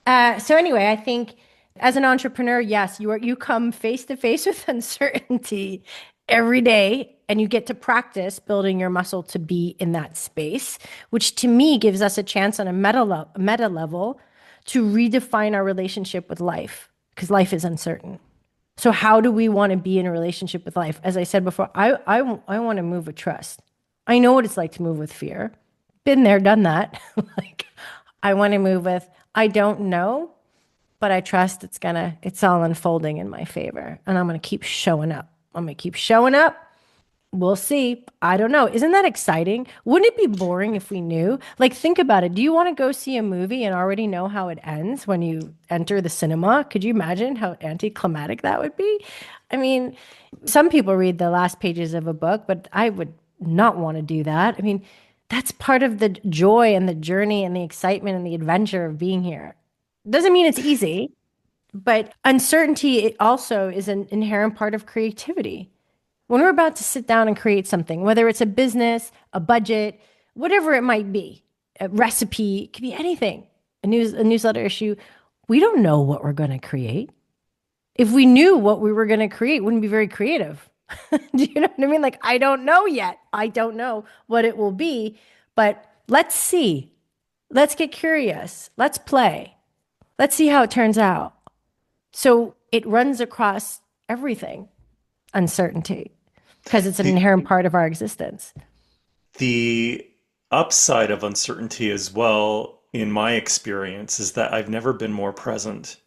So anyway, I think as an entrepreneur, yes, you come face to face with uncertainty every day, and you get to practice building your muscle to be in that space, which to me gives us a chance on a meta level to redefine our relationship with life because life is uncertain. So how do we want to be in a relationship with life? As I said before, I want to move with trust. I know what it's like to move with fear. Been there, done that. Like, I want to move with, I don't know, but I trust it's all unfolding in my favor. And I'm going to keep showing up. I'm going to keep showing up. We'll see. I don't know. Isn't that exciting? Wouldn't it be boring if we knew? Like, think about it. Do you want to go see a movie and already know how it ends when you enter the cinema? Could you imagine how anticlimactic that would be? I mean, some people read the last pages of a book, but I would not want to do that. I mean, that's part of the joy and the journey and the excitement and the adventure of being here. Doesn't mean it's easy, but uncertainty it also is an inherent part of creativity. When we're about to sit down and create something, whether it's a business, a budget, whatever it might be, a recipe, it could be anything, a newsletter issue, we don't know what we're going to create. If we knew what we were going to create, it wouldn't be very creative. Do you know what I mean? Like, I don't know yet. I don't know what it will be, but let's see. Let's get curious. Let's play. Let's see how it turns out. So it runs across everything, uncertainty, because it's an The inherent part of our existence. the upside of uncertainty as well, in my experience, is that I've never been more present.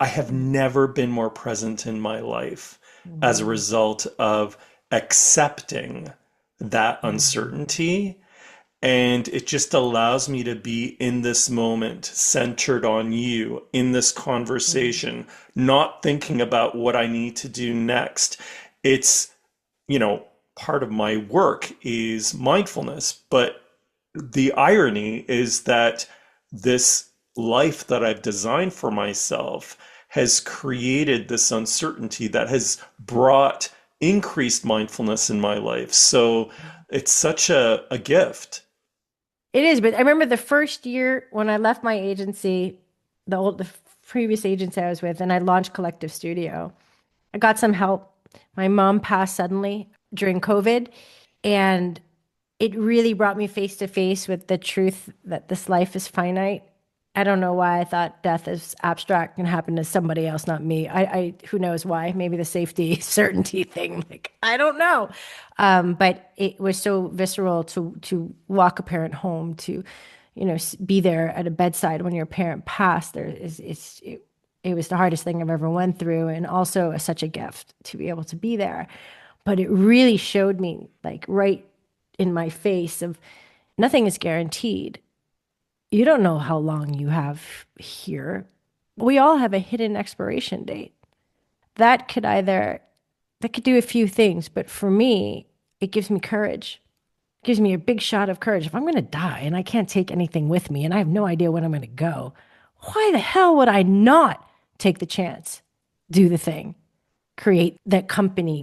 I have never been more present in my life as a Mm-hmm. result of accepting that uncertainty. And it just allows me to be in this moment, centered on you, in this conversation, not thinking about what I need to do next. It's, you know, part of my work is mindfulness, but the irony is that this life that I've designed for myself has created this uncertainty that has brought increased mindfulness in my life. So it's such a gift. It is, but I remember the first year when I left my agency, the previous agency I was with, and I launched Collective Studio. I got some help. My mom passed suddenly during COVID, and it really brought me face to face with the truth that this life is finite. I don't know why I thought death is abstract and happened to somebody else, not me. I who knows why? Maybe the safety certainty thing. Like, I don't know, but it was so visceral to walk a parent home, to be there at a bedside when your parent passed. It was the hardest thing I've ever went through, and also such a gift to be able to be there. But it really showed me, like, right in my face of nothing is guaranteed. You don't know how long you have here. We all have a hidden expiration date. That could either that could do a few things, but for me, it gives me courage. It gives me a big shot of courage. If I'm going to die and I can't take anything with me and I have no idea when I'm going to go, why the hell would I not take the chance? Do the thing. Create that company,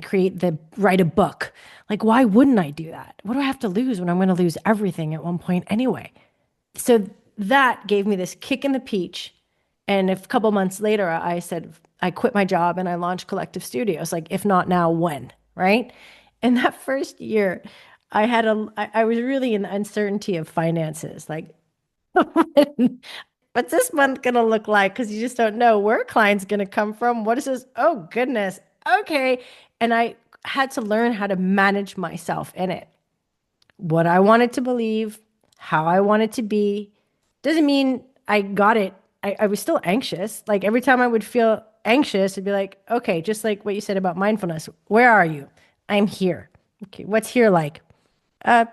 write a book. Like, why wouldn't I do that? What do I have to lose when I'm going to lose everything at one point anyway? So that gave me this kick in the peach. And a couple months later, I said, I quit my job and I launched Collective Studios. Like, if not now, when? Right. And that first year, I was really in the uncertainty of finances. Like, what's this month going to look like? Because you just don't know where a client's going to come from. What is this? Oh, goodness. Okay. And I had to learn how to manage myself in it. What I wanted to believe, how I wanted to be. Doesn't mean I got it. I was still anxious. Like, every time I would feel anxious, it'd be like, okay, just like what you said about mindfulness. Where are you? I'm here. Okay, what's here like?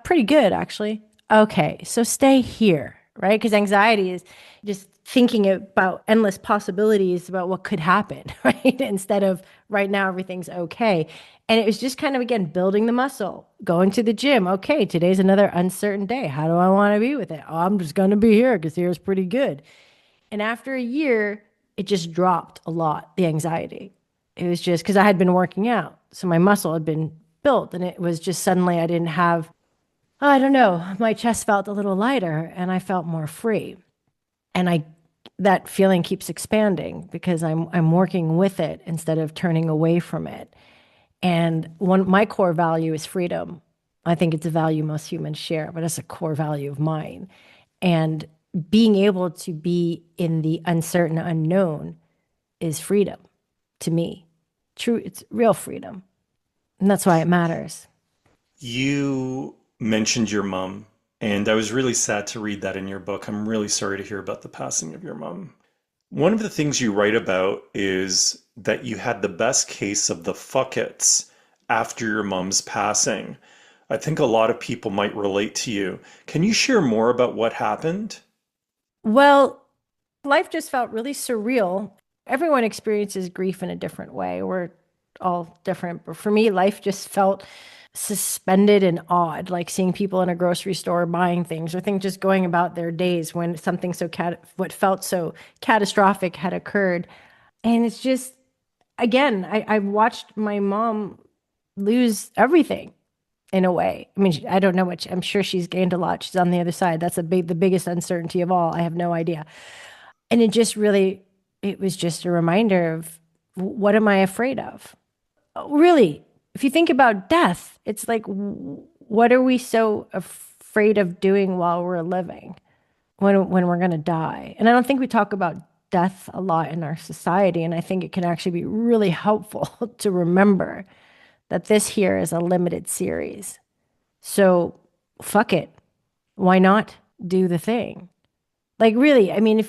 Pretty good, actually. Okay, so stay here, right? Because anxiety is just thinking about endless possibilities about what could happen, right? Instead of right now everything's okay. And it was just kind of, again, building the muscle, going to the gym. Okay, today's another uncertain day. How do I want to be with it? Oh, I'm just going to be here because here's pretty good. And after a year, it just dropped a lot, the anxiety. It was just because I had been working out. So my muscle had been built. And it was just suddenly I didn't have, oh, I don't know, my chest felt a little lighter and I felt more free. And that feeling keeps expanding because I'm working with it instead of turning away from it. And my core value is freedom. I think it's a value most humans share, but it's a core value of mine. And being able to be in the uncertain unknown is freedom to me. True, it's real freedom. And that's why it matters. You mentioned your mom, and I was really sad to read that in your book. I'm really sorry to hear about the passing of your mom. One of the things you write about is that you had the best case of the fuck it's after your mom's passing. I think a lot of people might relate to you. Can you share more about what happened? Well, life just felt really surreal. Everyone experiences grief in a different way. We're all different. But for me, life just felt suspended and odd, like seeing people in a grocery store buying things or things just going about their days when something what felt so catastrophic had occurred. And it's just, again, I watched my mom lose everything in a way. I mean, I don't know what, I'm sure she's gained a lot. She's on the other side. That's the biggest uncertainty of all. I have no idea. And it was just a reminder of what am I afraid of? Really, if you think about death, it's like, what are we so afraid of doing while we're living when we're going to die? And I don't think we talk about death a lot in our society. And I think it can actually be really helpful to remember that this here is a limited series. So fuck it. Why not do the thing? Like, really, I mean,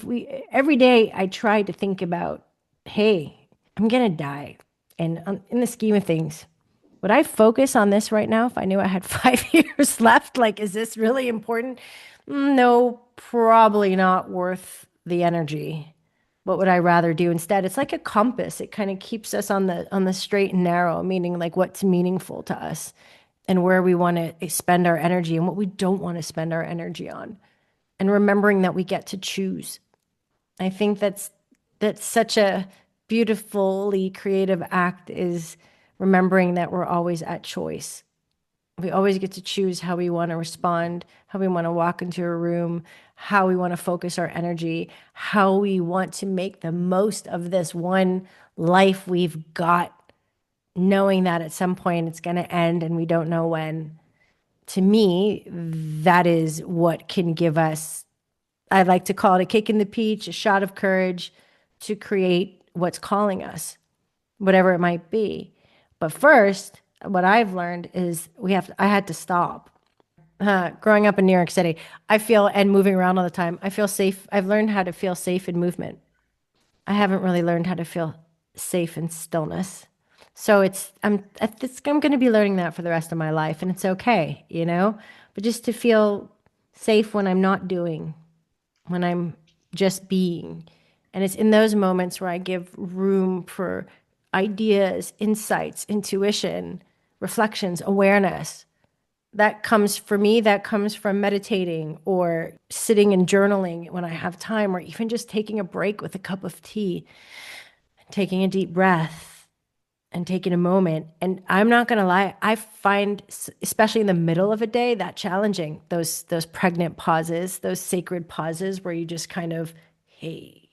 every day I try to think about, hey, I'm going to die. And in the scheme of things, would I focus on this right now if I knew I had 5 years left? Like, is this really important? No, probably not worth the energy. What would I rather do instead? It's like a compass. It kind of keeps us on the straight and narrow, meaning like what's meaningful to us and where we want to spend our energy and what we don't want to spend our energy on. And remembering that we get to choose. I think that's such a beautifully creative act, is remembering that we're always at choice. We always get to choose how we want to respond, how we want to walk into a room, how we want to focus our energy, how we want to make the most of this one life we've got, knowing that at some point it's going to end and we don't know when. To me, that is what can give us, I like to call it a kick in the peach, a shot of courage to create what's calling us, whatever it might be. But first, what I've learned is I had to stop. Growing up in New York City, and moving around all the time, I feel safe. I've learned how to feel safe in movement. I haven't really learned how to feel safe in stillness. So I'm going to be learning that for the rest of my life, and it's okay, but just to feel safe when I'm not doing, when I'm just being. And it's in those moments where I give room for ideas, insights, intuition, reflections, awareness. That comes from meditating or sitting and journaling when I have time, or even just taking a break with a cup of tea, taking a deep breath and taking a moment. And I'm not going to lie, I find, especially in the middle of a day, that challenging, those pregnant pauses, those sacred pauses where you just kind of, hey,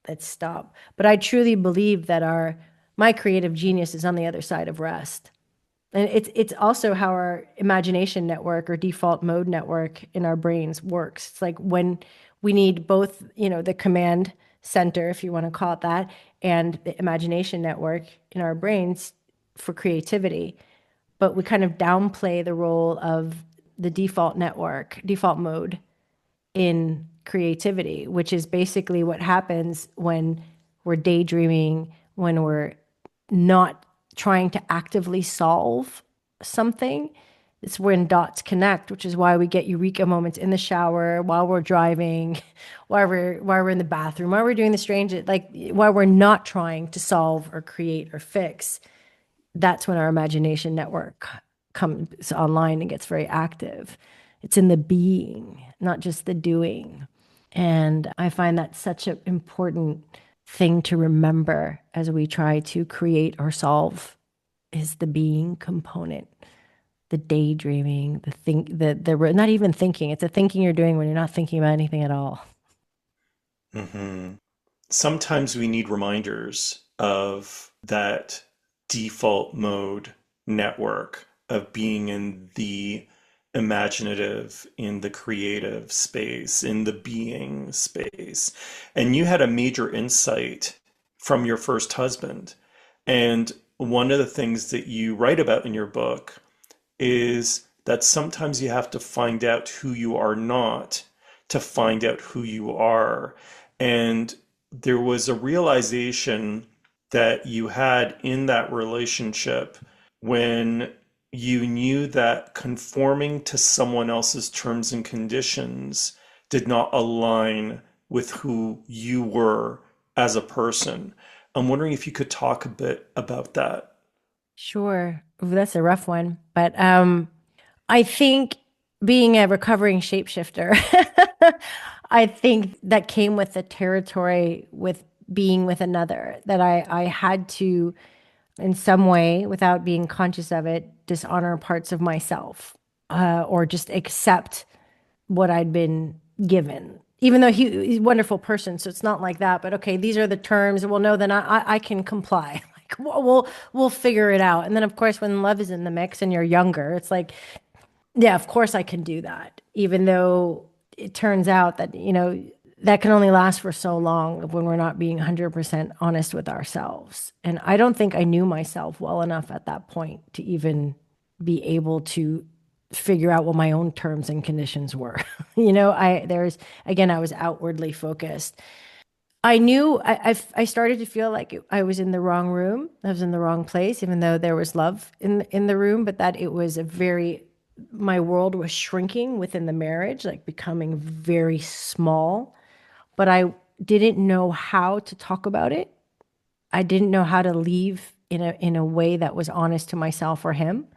let's stop. But I truly believe that my creative genius is on the other side of rest. And it's also how our imagination network or default mode network in our brains works. It's like when we need both, the command center, if you want to call it that, and the imagination network in our brains for creativity. But we kind of downplay the role of the default mode in creativity, which is basically what happens when we're daydreaming, when we're not trying to actively solve something, It's when dots connect, which is why we get eureka moments in the shower, while we're driving, while we're in the bathroom, while we're doing the strange, like while we're not trying to solve or create or fix. That's when our imagination network comes online and gets very active. It's in the being, not just the doing. And I find that such an important thing to remember as we try to create or solve is the being component, the daydreaming, the not even thinking. It's the thinking you're doing when you're not thinking about anything at all. Hmm. Sometimes we need reminders of that default mode network of being in the imaginative, in the creative space, in the being space. And you had a major insight from your first husband. And one of the things that you write about in your book is that sometimes you have to find out who you are not to find out who you are. And there was a realization that you had in that relationship when you knew that conforming to someone else's terms and conditions did not align with who you were as a person. I'm wondering if you could talk a bit about that. Sure. Ooh, that's a rough one. But I think being a recovering shapeshifter, I think that came with the territory with being with another, that I had to, in some way, without being conscious of it, dishonor parts of myself or just accept what I'd been given. Even though he's a wonderful person, so it's not like that. But okay, these are the terms. Well, no, then I can comply. Like we'll figure it out. And then of course, when love is in the mix and you're younger, it's like, yeah, of course I can do that. Even though it turns out that that can only last for so long when we're not being 100% honest with ourselves. And I don't think I knew myself well enough at that point to even be able to figure out what my own terms and conditions were. I was outwardly focused. I knew I started to feel like I was in the wrong room. I was in the wrong place, even though there was love in the room, but that it was my world was shrinking within the marriage, like becoming very small. But I didn't know how to talk about it. I didn't know how to leave in a way that was honest to myself or him,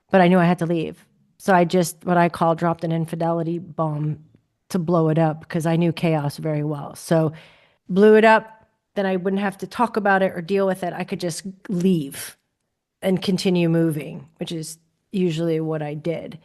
but I knew I had to leave. So I just, what I call, dropped an infidelity bomb to blow it up because I knew chaos very well. So blew it up, then I wouldn't have to talk about it or deal with it. I could just leave and continue moving, which is usually what I did.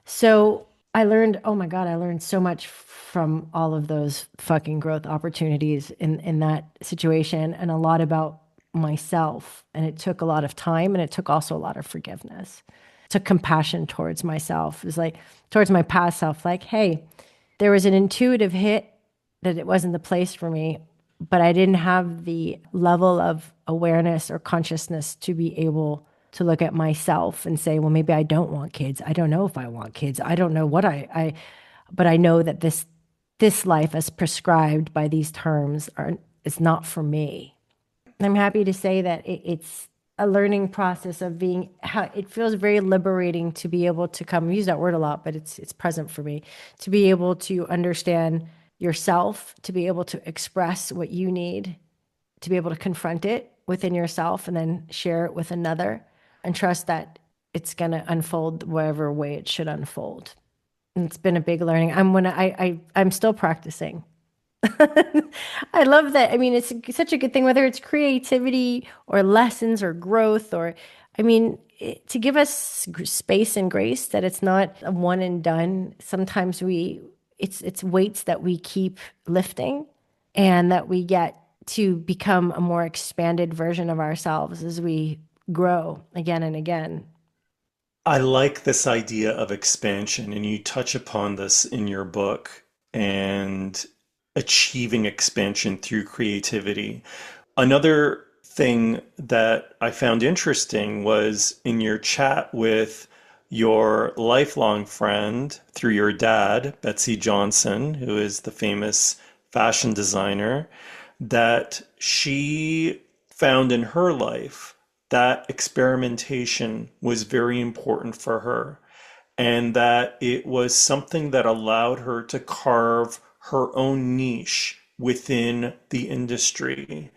So I learned, oh my God, I learned so much from all of those fucking growth opportunities in that situation and a lot about myself. And it took a lot of time and it took also a lot of forgiveness. It took compassion towards myself. It was like towards my past self, like, hey, there was an intuitive hit that it wasn't the place for me, but I didn't have the level of awareness or consciousness to be able to look at myself and say, well, maybe I don't want kids. I don't know if I want kids. I don't know what but I know that this life as prescribed by these terms is not for me. I'm happy to say that it's a learning process of being how it feels very liberating to be able to come use that word a lot, but it's present for me to be able to understand yourself, to be able to express what you need, to be able to confront it within yourself and then share it with another and trust that it's going to unfold whatever way it should unfold. And it's been a big learning. I'm still practicing. I love that. I mean, it's such a good thing, whether it's creativity or lessons or growth, or, I mean, to give us space and grace that it's not a one and done. Sometimes it's weights that we keep lifting and that we get to become a more expanded version of ourselves as we grow again and again. I like this idea of expansion, and you touch upon this in your book and achieving expansion through creativity. Another thing that I found interesting was in your chat with your lifelong friend through your dad, Betsy Johnson, who is the famous fashion designer, that she found in her life that experimentation was very important for her. and that it was something that allowed her to carve her own niche within the industry,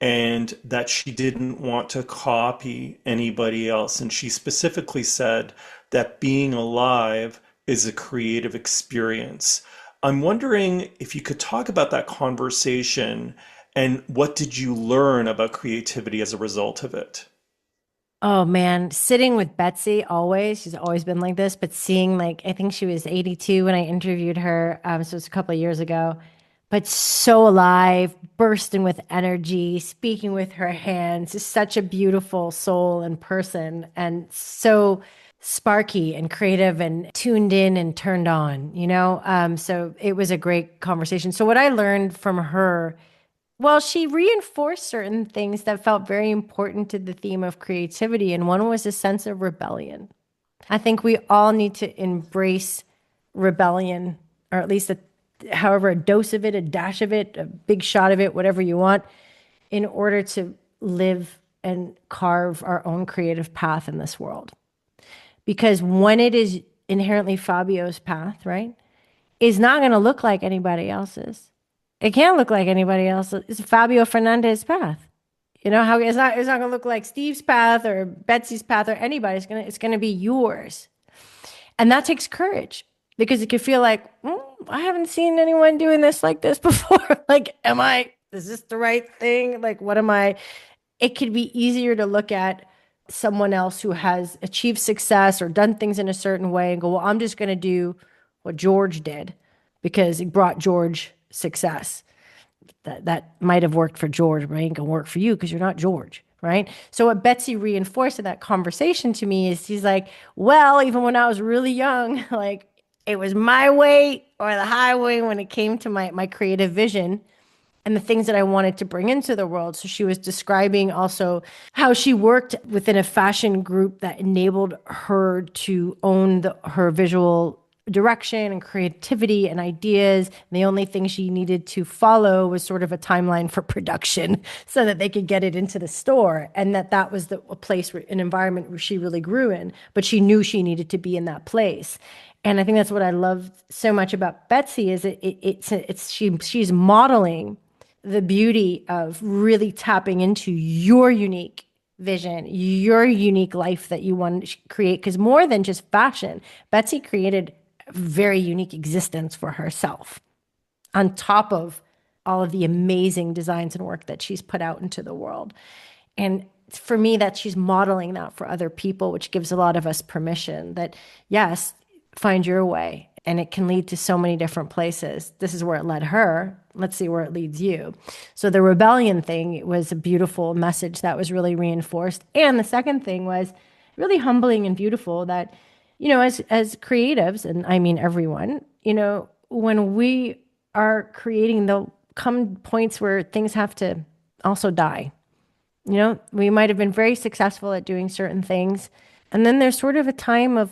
and that she didn't want to copy anybody else. And she specifically said that being alive is a creative experience. I'm wondering if you could talk about that conversation and what did you learn about creativity as a result of it? Oh man, sitting with Betsy always, she's always been like this, but seeing like, I think she was 82 when I interviewed her. So it's a couple of years ago, but so alive, bursting with energy, speaking with her hands, just such a beautiful soul and person, and so sparky and creative and tuned in and turned on, you know? So it was a great conversation. So what I learned from her, well, she reinforced certain things that felt very important to the theme of creativity, and one was a sense of rebellion. I think we all need to embrace rebellion, or at least however, a dose of it, a dash of it, a big shot of it, whatever you want, in order to live and carve our own creative path in this world. Because when it is inherently Fabio's path, right, is not going to look like anybody else's. It can't look like anybody else's. It's Fabio Fernandez's path. You know how it's not going to look like Steve's path or Betsy's path or anybody. It's going to be yours. And that takes courage because it could feel like, I haven't seen anyone doing this like this before. Like, is this the right thing? Like, what am I? It could be easier to look at someone else who has achieved success or done things in a certain way and go, well, I'm just going to do what George did because it brought George success. That might have worked for George, but it ain't gonna work for you because you're not George, right? So what Betsy reinforced in that conversation to me is she's like, well, even when I was really young, like it was my way or the highway when it came to my creative vision and the things that I wanted to bring into the world. So she was describing also how she worked within a fashion group that enabled her to own her visual direction and creativity and ideas. And the only thing she needed to follow was sort of a timeline for production so that they could get it into the store. And that was a place, an environment where she really grew in, but she knew she needed to be in that place. And I think that's what I love so much about Betsy is she's modeling the beauty of really tapping into your unique vision, your unique life that you want to create. Because more than just fashion, Betsy created a very unique existence for herself on top of all of the amazing designs and work that she's put out into the world. And for me, that she's modeling that for other people, which gives a lot of us permission that, yes, find your way. And it can lead to so many different places. This is where it led her. Let's see where it leads you. So the rebellion thing was a beautiful message that was really reinforced. And the second thing was really humbling and beautiful that, as creatives, and I mean everyone, when we are creating, there'll come points where things have to also die. We might have been very successful at doing certain things. And then there's sort of a time of,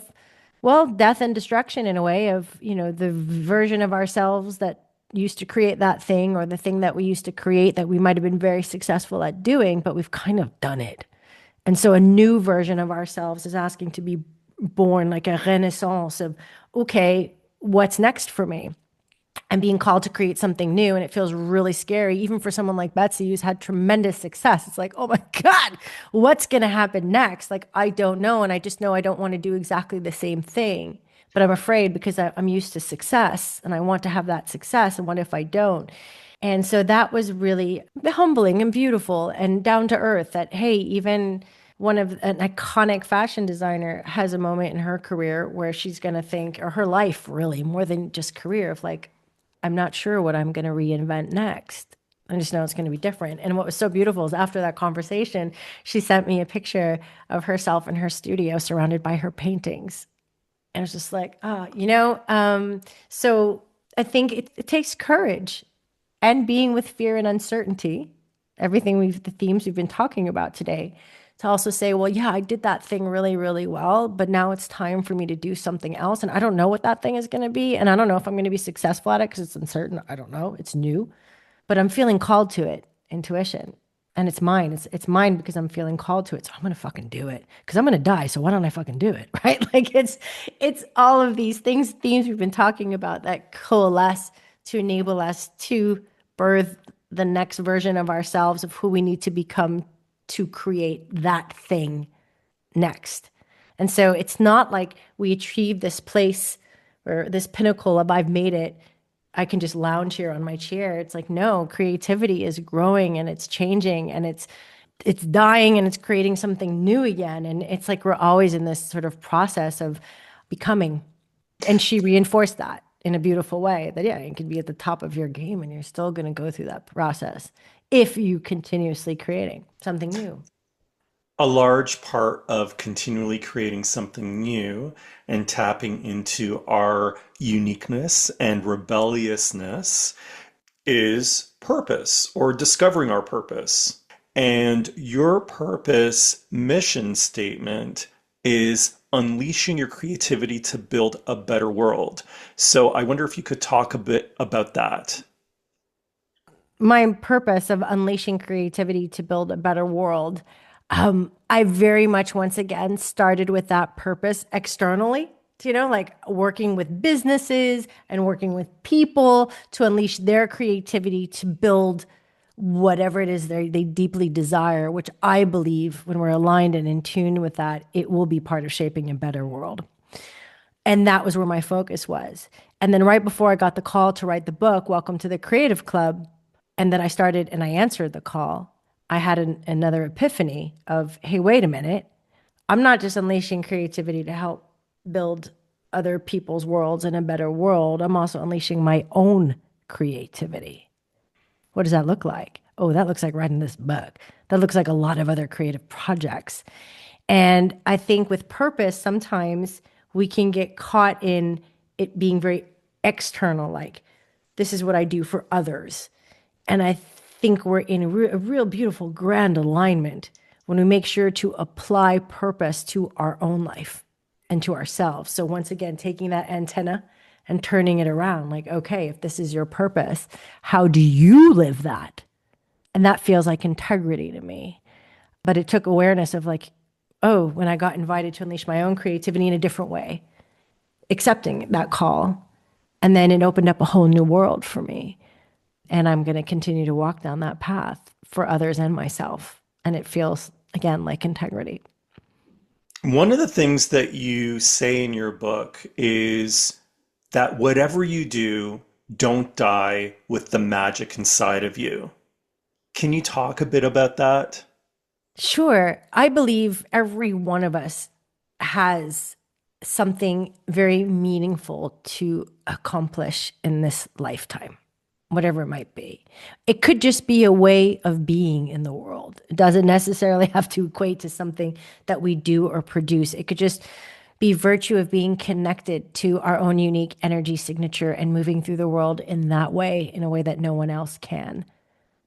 well, death and destruction in a way of, the version of ourselves that used to create that thing or the thing that we used to create that we might have been very successful at doing, but we've kind of done it. And so a new version of ourselves is asking to be born, like a renaissance of, okay, what's next for me? And being called to create something new. And it feels really scary, even for someone like Betsy, who's had tremendous success. It's like, oh my God, what's going to happen next? Like, I don't know. And I just know I don't want to do exactly the same thing. But I'm afraid because I'm used to success and I want to have that success. And what if I don't? And so that was really humbling and beautiful and down to earth that, hey, even an iconic fashion designer has a moment in her career where she's going to think, or her life really, more than just career, of like, I'm not sure what I'm going to reinvent next. I just know it's going to be different. And what was so beautiful is after that conversation, she sent me a picture of herself in her studio surrounded by her paintings. And I was just like, so I think it takes courage and being with fear and uncertainty, the themes we've been talking about today, to also say, well, yeah, I did that thing really, really well, but now it's time for me to do something else. And I don't know what that thing is going to be. And I don't know if I'm going to be successful at it because it's uncertain. I don't know. It's new, but I'm feeling called to it. Intuition. and it's mine. It's mine because I'm feeling called to it. So I'm gonna fucking do it because I'm gonna die. So why don't I fucking do it? Right? Like it's all of these themes we've been talking about that coalesce to enable us to birth the next version of ourselves of who we need to become to create that thing next. And so it's not like we achieve this place or this pinnacle of I've made it. I can just lounge here on my chair. It's like, no, creativity is growing and it's changing and it's dying and it's creating something new again. And it's like we're always in this sort of process of becoming. And she reinforced that in a beautiful way that, yeah, you can be at the top of your game and you're still going to go through that process if you continuously creating something new. A large part of continually creating something new and tapping into our uniqueness and rebelliousness is purpose or discovering our purpose. And your purpose mission statement is unleashing your creativity to build a better world. So I wonder if you could talk a bit about that. My purpose of unleashing creativity to build a better world. I very much, once again, started with that purpose externally, like working with businesses and working with people to unleash their creativity to build whatever it is they deeply desire, which I believe when we're aligned and in tune with that, it will be part of shaping a better world. And that was where my focus was. And then right before I got the call to write the book, Welcome to the Creative Club, and then I started and I answered the call, I had another epiphany of, hey, wait a minute. I'm not just unleashing creativity to help build other people's worlds in a better world. I'm also unleashing my own creativity. What does that look like? Oh, that looks like writing this book. That looks like a lot of other creative projects. And I think with purpose, sometimes we can get caught in it being very external, like, this is what I do for others. And I think we're in a real beautiful, grand alignment when we make sure to apply purpose to our own life and to ourselves. So once again, taking that antenna and turning it around, like, okay, if this is your purpose, how do you live that? And that feels like integrity to me. But it took awareness of like, oh, when I got invited to unleash my own creativity in a different way, accepting that call. And then it opened up a whole new world for me. And I'm going to continue to walk down that path for others and myself. And it feels, again, like integrity. One of the things that you say in your book is that whatever you do, don't die with the magic inside of you. Can you talk a bit about that? Sure. I believe every one of us has something very meaningful to accomplish in this lifetime, whatever it might be. It could just be a way of being in the world. It doesn't necessarily have to equate to something that we do or produce. It could just be virtue of being connected to our own unique energy signature and moving through the world in that way, in a way that no one else can.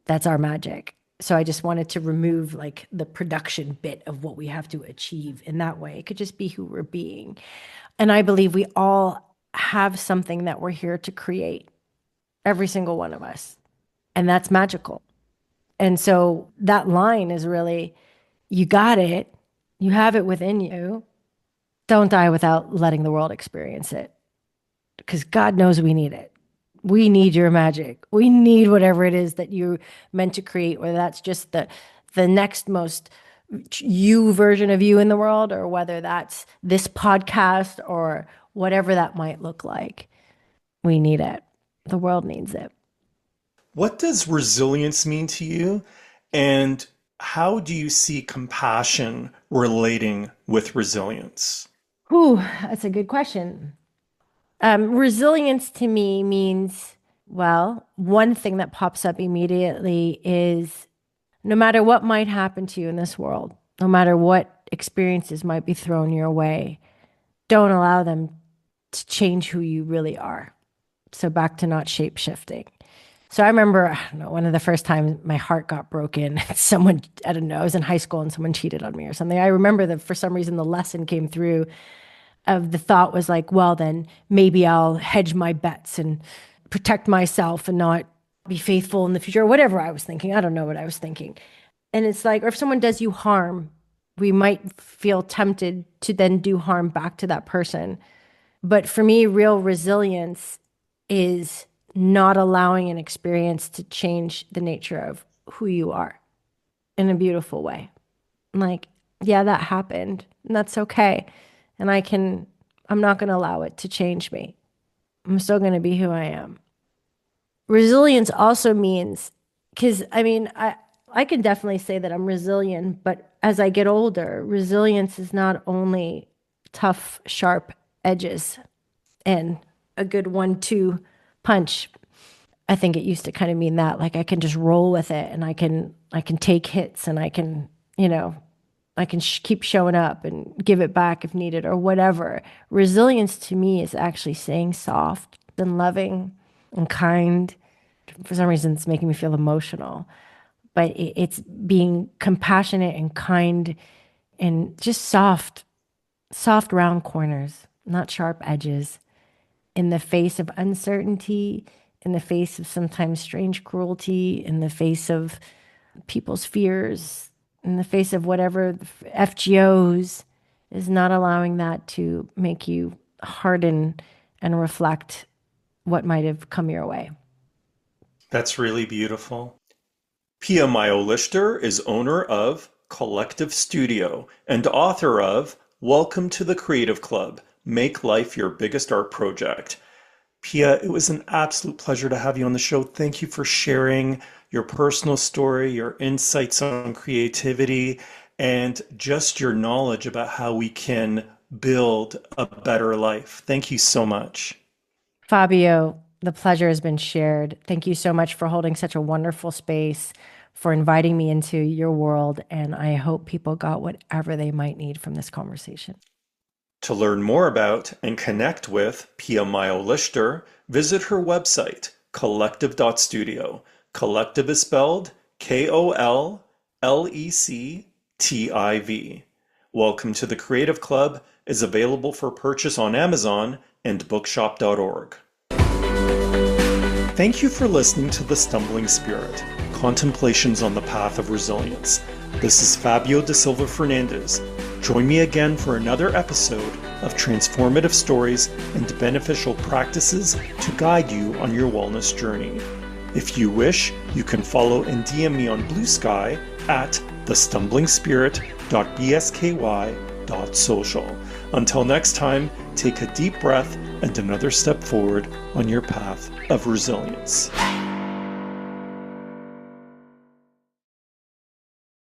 That's our magic. So I just wanted to remove like the production bit of what we have to achieve in that way. It could just be who we're being. And I believe we all have something that we're here to create, every single one of us. And that's magical. And so that line is really, you got it, you have it within you. Don't die without letting the world experience it. Because God knows we need it. We need your magic. We need whatever it is that you're meant to create, whether that's just the next most you version of you in the world, or whether that's this podcast or whatever that might look like. We need it. The world needs it. What does resilience mean to you? And how do you see compassion relating with resilience? Whew, that's a good question. Resilience to me means, well, one thing that pops up immediately is no matter what might happen to you in this world, no matter what experiences might be thrown your way, don't allow them to change who you really are. So back to not shape shifting. So I remember, I don't know, one of the first times my heart got broken, someone, I don't know, I was in high school and someone cheated on me or something. I remember that for some reason the lesson came through of the thought was like, well, then maybe I'll hedge my bets and protect myself and not be faithful in the future, or whatever I was thinking. I don't know what I was thinking. And it's like, or if someone does you harm, we might feel tempted to then do harm back to that person. But for me, real resilience is not allowing an experience to change the nature of who you are in a beautiful way. Like, yeah, that happened, and that's okay. And I'm not going to allow it to change me. I'm still going to be who I am. Resilience also means, because I can definitely say that I'm resilient, but as I get older, resilience is not only tough, sharp edges and a good 1-2 punch. I think it used to kind of mean that, like, I can just roll with it, and I can take hits, and I can, I can keep showing up and give it back if needed or whatever. Resilience to me is actually staying soft and loving and kind. For some reason, it's making me feel emotional, but it's being compassionate and kind and just soft, soft round corners, not sharp edges, in the face of uncertainty, in the face of sometimes strange cruelty, in the face of people's fears, in the face of whatever FGOs, is not allowing that to make you harden and reflect what might have come your way. That's really beautiful. Pia Mailhot-Leichter is owner of Collective Studio and author of Welcome to the Creative Club, Make Life Your Biggest Art Project. Pia, it was an absolute pleasure to have you on the show. Thank you for sharing your personal story, your insights on creativity, and just your knowledge about how we can build a better life. Thank you so much. Fabio, the pleasure has been shared. Thank you so much for holding such a wonderful space, for inviting me into your world. And I hope people got whatever they might need from this conversation. To learn more about and connect with Pia Mailhot-Leichter, visit her website, collective.studio. Collective is spelled KOLLECTIV. Welcome to the Creative Club is available for purchase on Amazon and bookshop.org. Thank you for listening to The Stumbling Spirit, Contemplations on the Path of Resilience. This is Fabio da Silva Fernandez. Join me again for another episode of transformative stories and beneficial practices to guide you on your wellness journey. If you wish, you can follow and DM me on Blue Sky at thestumblingspirit.bsky.social. Until next time, take a deep breath and another step forward on your path of resilience.